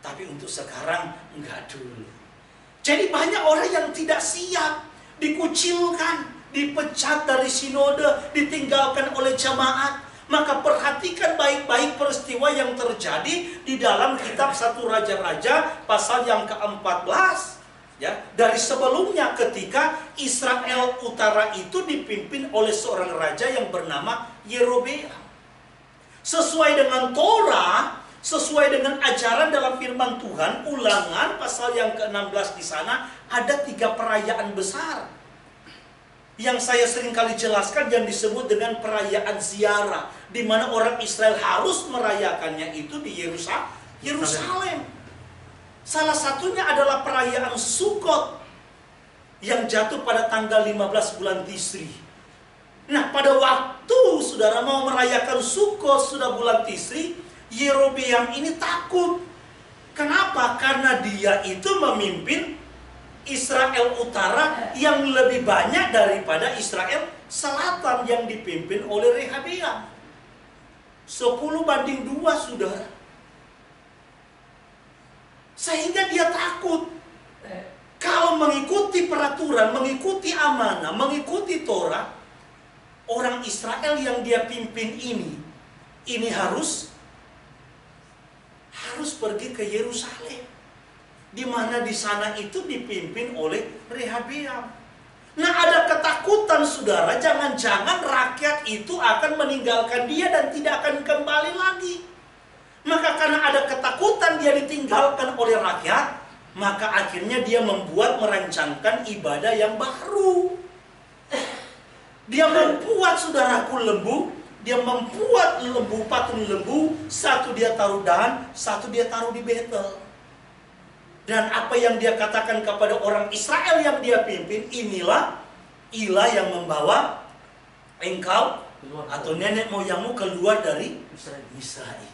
Tapi untuk sekarang enggak dulu. Jadi banyak orang yang tidak siap, dikucilkan, dipecat dari sinode, ditinggalkan oleh jemaat. Maka perhatikan baik-baik peristiwa yang terjadi di dalam kitab 1 Raja-Raja pasal yang ke-14. Ya, dari sebelumnya ketika Israel Utara itu dipimpin oleh seorang raja yang bernama Yerobeam. Sesuai dengan Torah, sesuai dengan ajaran dalam firman Tuhan, Ulangan pasal yang ke-16 di sana ada 3 perayaan besar yang saya sering kali jelaskan, yang disebut dengan perayaan ziarah, di mana orang Israel harus merayakannya itu di Yerusalem. Salah satunya adalah perayaan Sukkot yang jatuh pada tanggal 15 bulan Tisri. Nah, pada waktu saudara mau merayakan Sukkot sudah bulan Tisri, Yerobeam ini takut. Kenapa? Karena dia itu memimpin Israel Utara yang lebih banyak daripada Israel Selatan yang dipimpin oleh Rehabeam. 10-2, saudara. Sehingga dia takut. Kalau mengikuti peraturan, mengikuti amanah, mengikuti Torah, orang Israel yang dia pimpin ini harus pergi ke Yerusalem, di mana di sana itu dipimpin oleh Rehabeam. Nah, ada ketakutan, saudara, jangan-jangan rakyat itu akan meninggalkan dia dan tidak akan kembali lagi. Maka karena ada ketakutan dia ditinggalkan oleh rakyat, maka akhirnya dia merancangkan ibadah yang baru. Dia membuat, saudaraku, lembu. Dia membuat lembu, patung lembu. Satu dia taruh Dan, satu dia taruh di Betel. Dan apa yang dia katakan kepada orang Israel yang dia pimpin, inilah ilah yang membawa engkau atau nenek moyangmu keluar dari Israel.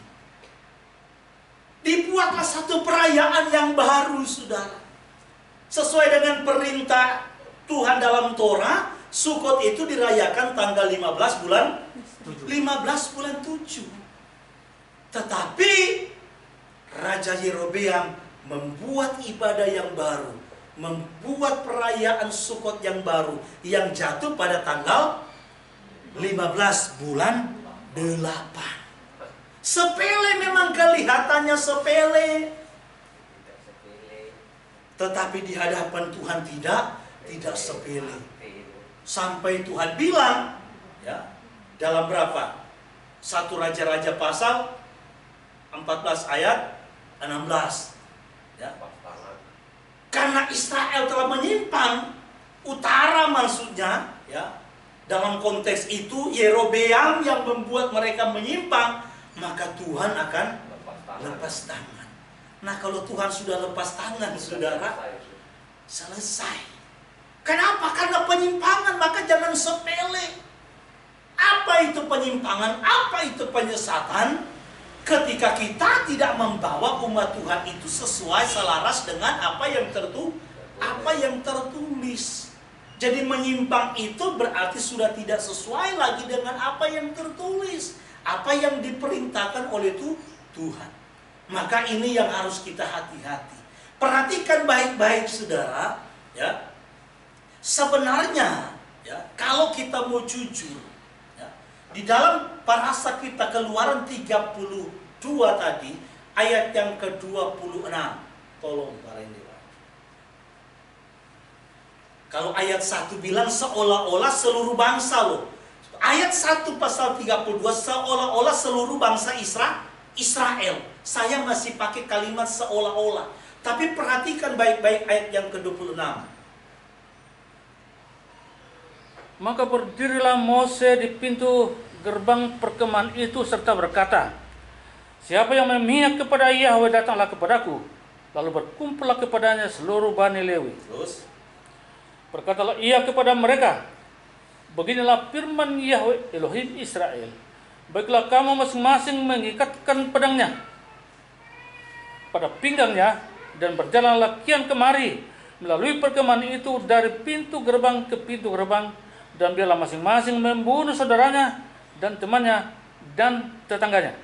Dibuatlah satu perayaan yang baru, saudara. Sesuai dengan perintah Tuhan dalam Torah, Sukot itu dirayakan tanggal 15 bulan 7. Tetapi Raja Yerobeam membuat ibadah yang baru, membuat perayaan Sukot yang baru yang jatuh pada tanggal 15 bulan 8. Sepele, memang kelihatannya sepele. Tetapi di hadapan Tuhan tidak sepele. Sampai Tuhan bilang, ya, dalam berapa? 1 Raja-Raja pasal 14 ayat 16. Ya. Karena Israel telah menyimpang, utara maksudnya, ya. Dalam konteks itu Yerobeam yang membuat mereka menyimpang, maka Tuhan akan lepas tangan. Nah, kalau Tuhan sudah lepas tangan, saudara, selesai. Kenapa? Karena penyimpangan, maka jangan sepele. Apa itu penyimpangan? Apa itu penyesatan? Ketika kita tidak membawa umat Tuhan itu sesuai selaras dengan apa yang tertulis. Jadi menyimpang itu berarti sudah tidak sesuai lagi dengan apa yang tertulis, apa yang diperintahkan oleh Tuhan. Maka ini yang harus kita hati-hati. Perhatikan baik-baik, saudara, ya. Sebenarnya, ya, kalau kita mau jujur, ya, di dalam bahasa kita Keluaran 32 tadi, ayat yang ke-26. Tolong Pak Randy. Kalau ayat 1 bilang seolah-olah seluruh bangsa loh. Ayat 1 pasal 32 seolah-olah seluruh bangsa Israel. Saya masih pakai kalimat seolah-olah. Tapi perhatikan baik-baik ayat yang ke-26. Maka berdirilah Mose di pintu gerbang perkemahan itu serta berkata, siapa yang memihak kepada Yahweh datanglah kepadaku. Lalu berkumpullah kepadanya seluruh Bani Lewi. Terus, berkatalah ia kepada mereka, beginilah firman Yahweh Elohim Israel. Baiklah kamu masing-masing mengikatkan pedangnya pada pinggangnya dan berjalanlah kian kemari melalui perkemahan itu dari pintu gerbang ke pintu gerbang. Dan biarlah masing-masing membunuh saudaranya dan temannya dan tetangganya.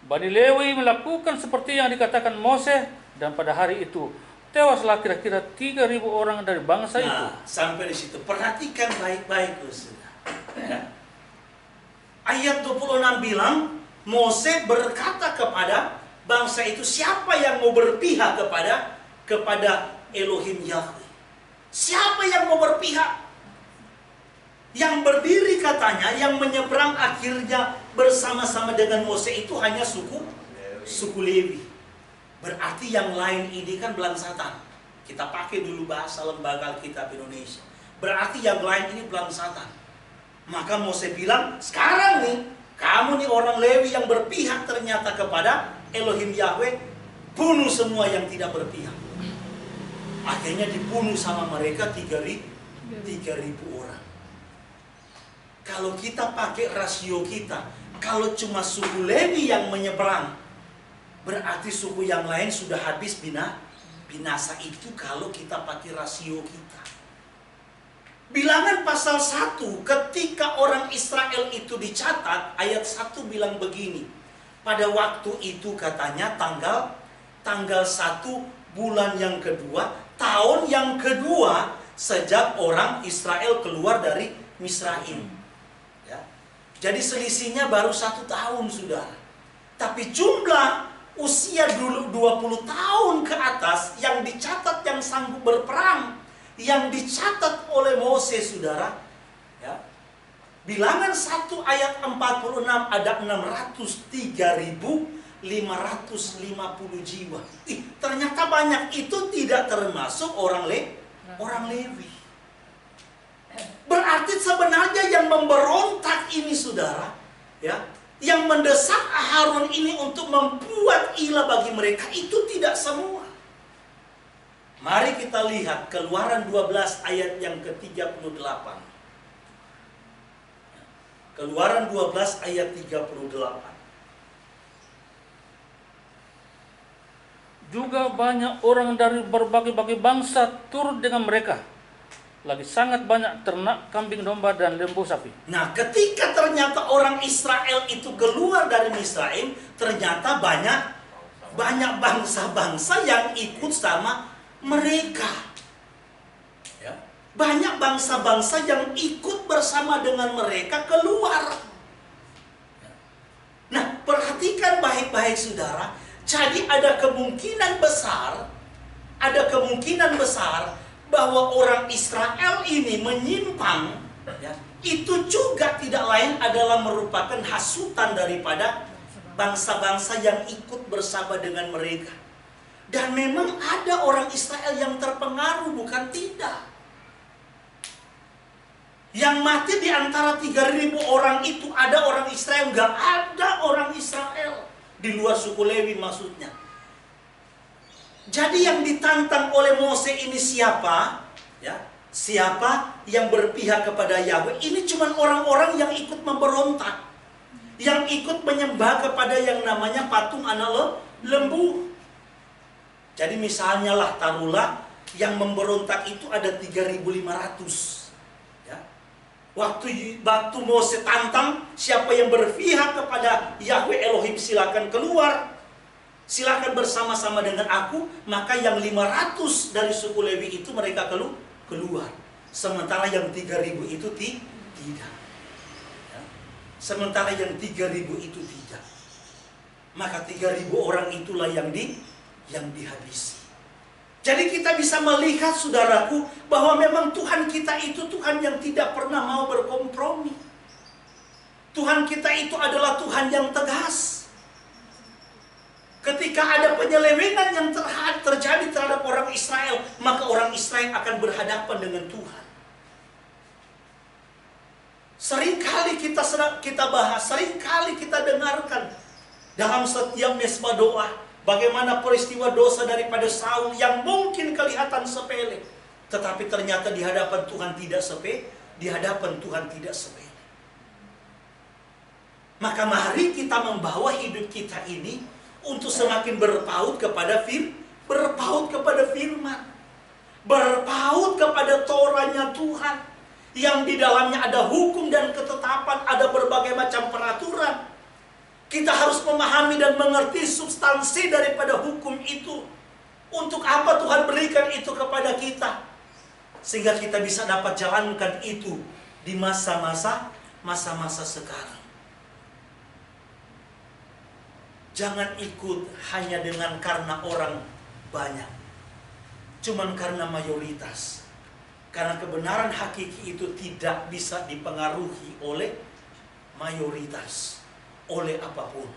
Bani Lewi melakukan seperti yang dikatakan Mose, dan pada hari itu tewaslah kira-kira 3.000 orang dari bangsa itu. Sampai di situ perhatikan baik-baik, ya. Ayat 26 bilang Mose berkata kepada bangsa itu, siapa yang mau berpihak kepada Elohim Yahweh? Siapa yang mau berpihak? Yang berdiri katanya, yang menyeberang akhirnya bersama-sama dengan Mose itu hanya suku Lewi. Berarti yang lain ini kan belangsatan. Kita pakai dulu bahasa lembaga Alkitab Indonesia. Berarti yang lain ini belangsatan. Maka Mose bilang, sekarang nih, kamu nih orang Lewi yang berpihak ternyata kepada Elohim Yahweh, bunuh semua yang tidak berpihak. Akhirnya dibunuh sama mereka 3.000 orang. Kalau kita pakai rasio kita, kalau cuma suku Lewi yang menyeberang, berarti suku yang lain sudah habis binasa. Itu kalau kita pakai rasio kita. Bilangan pasal 1, ketika orang Israel itu dicatat, ayat 1 bilang begini. Pada waktu itu katanya tanggal 1 bulan yang kedua, tahun yang kedua sejak orang Israel keluar dari Misraim. Jadi selisihnya baru 1 tahun, saudara. Tapi jumlah usia dulu 20 tahun ke atas yang dicatat yang sanggup berperang, yang dicatat oleh Mose, saudara, ya, Bilangan 1 ayat 46 ada 603.550 jiwa. Ternyata banyak itu tidak termasuk orang Lewi. Berarti sebenarnya yang memberontak ini saudara, ya, yang mendesak Harun ini untuk membuat ilah bagi mereka itu tidak semua. Mari kita lihat Keluaran 12 ayat yang ke-38. Keluaran 12 ayat 38. Juga banyak orang dari berbagai-bagai bangsa turut dengan mereka. Lagi sangat banyak ternak, kambing domba, dan lembu sapi. Nah, ketika ternyata orang Israel itu keluar dari Misraim, ternyata banyak bangsa-bangsa yang ikut sama mereka. Ya. Banyak bangsa-bangsa yang ikut bersama dengan mereka keluar. Nah, perhatikan baik-baik saudara. Jadi ada kemungkinan besar bahwa orang Israel ini menyimpang, ya, itu juga tidak lain adalah merupakan hasutan daripada bangsa-bangsa yang ikut bersama dengan mereka. Dan memang ada orang Israel yang terpengaruh, bukan tidak. Yang mati di antara 3.000 orang itu ada orang Israel, nggak ada orang Israel di luar suku Lewi maksudnya. Jadi yang ditantang oleh Mose ini siapa? Ya, siapa yang berpihak kepada Yahweh? Ini cuma orang-orang yang ikut memberontak, yang ikut menyembah kepada yang namanya patung anak lembu. Jadi misalnya lah, taruhlah yang memberontak itu ada 3.500. Waktu Mose tantang, siapa yang berpihak kepada Yahweh Elohim silakan keluar, silakan bersama-sama dengan aku. Maka yang 500 dari suku Lewi itu mereka keluar. Sementara yang 3.000 itu tidak. Ya. Sementara yang 3.000 itu tidak. Maka 3.000 orang itulah yang dihabisi. Jadi kita bisa melihat saudaraku bahwa memang Tuhan kita itu Tuhan yang tidak pernah mau berkompromi. Tuhan kita itu adalah Tuhan yang tegas. Ketika ada penyelewengan yang terjadi terhadap orang Israel, maka orang Israel akan berhadapan dengan Tuhan. Seringkali kita bahas, seringkali kita dengarkan dalam setiap mesbah doa, bagaimana peristiwa dosa daripada Saul yang mungkin kelihatan sepele, tetapi ternyata di hadapan Tuhan tidak sepele. Maka mari kita membawa hidup kita ini untuk semakin berpaut kepada firman, berpaut kepada Torahnya Tuhan, yang di dalamnya ada hukum dan ketetapan, ada berbagai macam peraturan. Kita harus memahami dan mengerti substansi daripada hukum itu. Untuk apa Tuhan berikan itu kepada kita? Sehingga kita bisa dapat jalankan itu di masa-masa sekarang. Jangan ikut hanya dengan karena orang banyak. Cuman karena mayoritas. Karena kebenaran hakiki itu tidak bisa dipengaruhi oleh mayoritas, oleh apapun.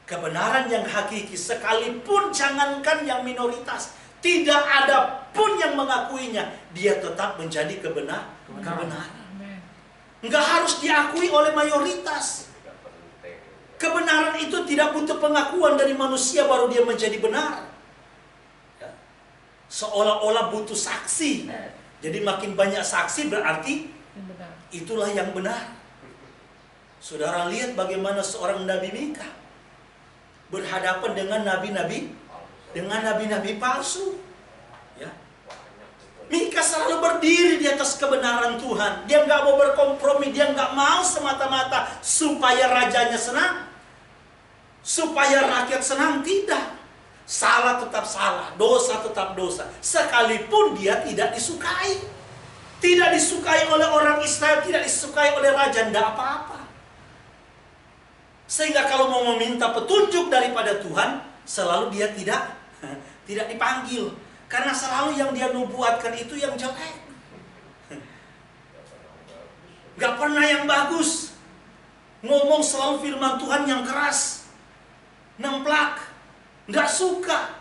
Kebenaran yang hakiki sekalipun jangankan yang minoritas, tidak ada pun yang mengakuinya, dia tetap menjadi kebenaran. Enggak harus diakui oleh mayoritas. Kebenaran itu tidak butuh pengakuan dari manusia baru dia menjadi benar. Seolah-olah butuh saksi. Jadi makin banyak saksi berarti itulah yang benar. Saudara lihat bagaimana seorang Nabi Mika berhadapan dengan nabi-nabi palsu. Ya. Mika selalu berdiri di atas kebenaran Tuhan. Dia nggak mau berkompromi, dia nggak mau semata-mata supaya rajanya senang, supaya rakyat senang. Tidak. Salah tetap salah, dosa tetap dosa. Sekalipun dia tidak disukai. Tidak disukai oleh orang Israel, tidak disukai oleh raja, tidak apa-apa. Sehingga kalau mau meminta petunjuk daripada Tuhan, selalu dia tidak dipanggil. Karena selalu yang dia nubuatkan itu yang jelek. Gak pernah yang bagus. Ngomong selalu firman Tuhan yang keras, nemplak, gak suka.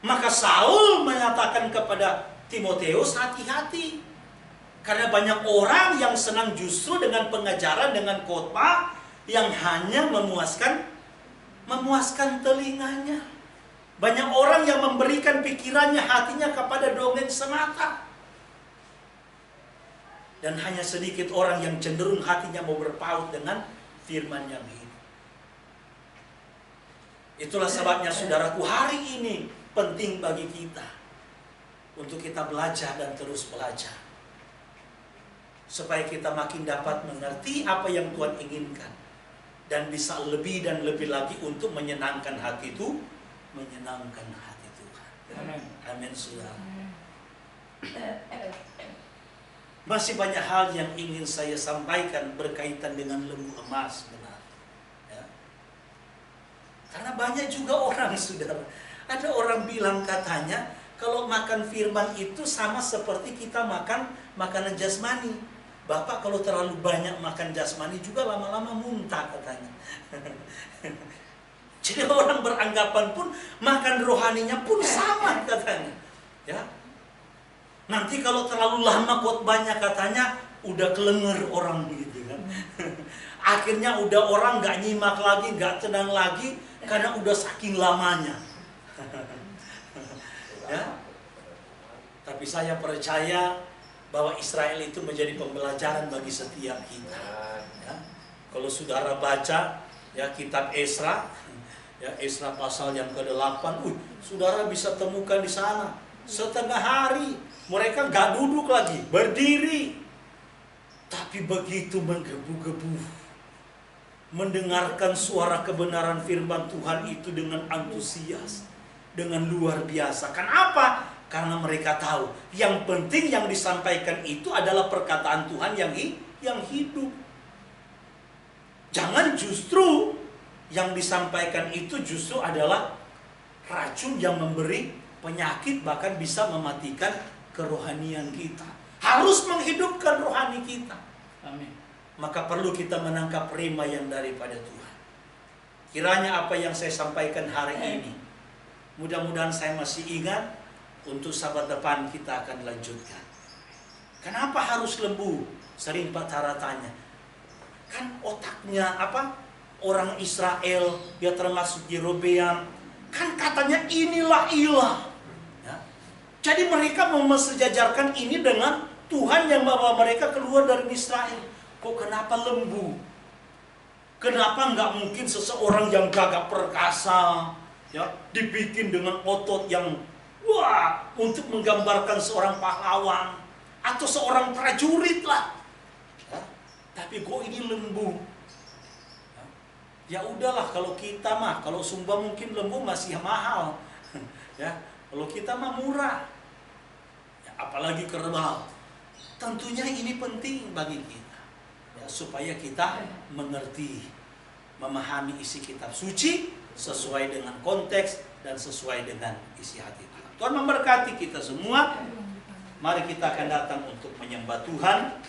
Maka Saul menyatakan kepada Timotius, hati-hati. Karena banyak orang yang senang justru dengan pengajaran, dengan khotbah yang hanya memuaskan telinganya. Banyak orang yang memberikan pikirannya, hatinya kepada dongeng semata. Dan hanya sedikit orang yang cenderung hatinya mau berpaut dengan firman yang hidup. Itulah sebabnya saudaraku, hari ini penting bagi kita untuk kita belajar dan terus belajar. Supaya kita makin dapat mengerti apa yang Tuhan inginkan. Dan bisa lebih dan lebih lagi untuk menyenangkan hati itu, menyenangkan hati Tuhan. Amin. Amin, saudara. Masih banyak hal yang ingin saya sampaikan berkaitan dengan lembu emas, benar. Ya. Karena banyak juga orang, saudara. Ada orang bilang katanya, kalau makan firman itu sama seperti kita makan makanan jasmani. Bapak kalau terlalu banyak makan jasmani juga lama-lama muntah katanya. Jadi orang beranggapan pun makan rohaninya pun sama katanya. Ya. Nanti kalau terlalu lama khotbahnya katanya udah kelenger orang begitu kan. Akhirnya udah orang nggak nyimak lagi, nggak tenang lagi karena udah saking lamanya. Ya. Tapi saya percaya bahwa Israel itu menjadi pembelajaran bagi setiap kita. Ya. Kalau saudara baca ya kitab Esra, ya Esra pasal yang ke-8, saudara bisa temukan di sana setengah hari mereka gak duduk lagi, berdiri. Tapi begitu menggebu-gebu mendengarkan suara kebenaran firman Tuhan itu dengan antusias, dengan luar biasa. Kenapa? Karena mereka tahu yang penting yang disampaikan itu adalah perkataan Tuhan yang hidup. Jangan justru yang disampaikan itu justru adalah racun yang memberi penyakit, bahkan bisa mematikan kerohanian kita. Harus menghidupkan rohani kita. Amin. Maka perlu kita menangkap rema yang daripada Tuhan. Kiranya apa yang saya sampaikan hari ini, mudah-mudahan saya masih ingat. Untuk sabat depan kita akan lanjutkan. Kenapa harus lembu? Sering Pak Tara tanya. Kan otaknya apa? Orang Israel, ya termasuk Yerobeam, kan katanya inilah ilah. Ya. Jadi mereka mau mensejajarkan ini dengan Tuhan yang membawa mereka keluar dari Israel. Kok kenapa lembu? Kenapa nggak mungkin seseorang yang gagah perkasa, ya, dibikin dengan otot yang wah, untuk menggambarkan seorang pahlawan atau seorang prajurit lah. Ya, tapi kok ini lembu? Ya udahlah, kalau kita mah, kalau Sumba mungkin lembu masih mahal. Ya, kalau kita mah murah. Ya, apalagi kerbau. Tentunya ini penting bagi kita. Ya, supaya kita mengerti, memahami isi kitab suci sesuai dengan konteks dan sesuai dengan isi hati Tuhan. Tuhan memberkati kita semua. Mari kita akan datang untuk menyembah Tuhan.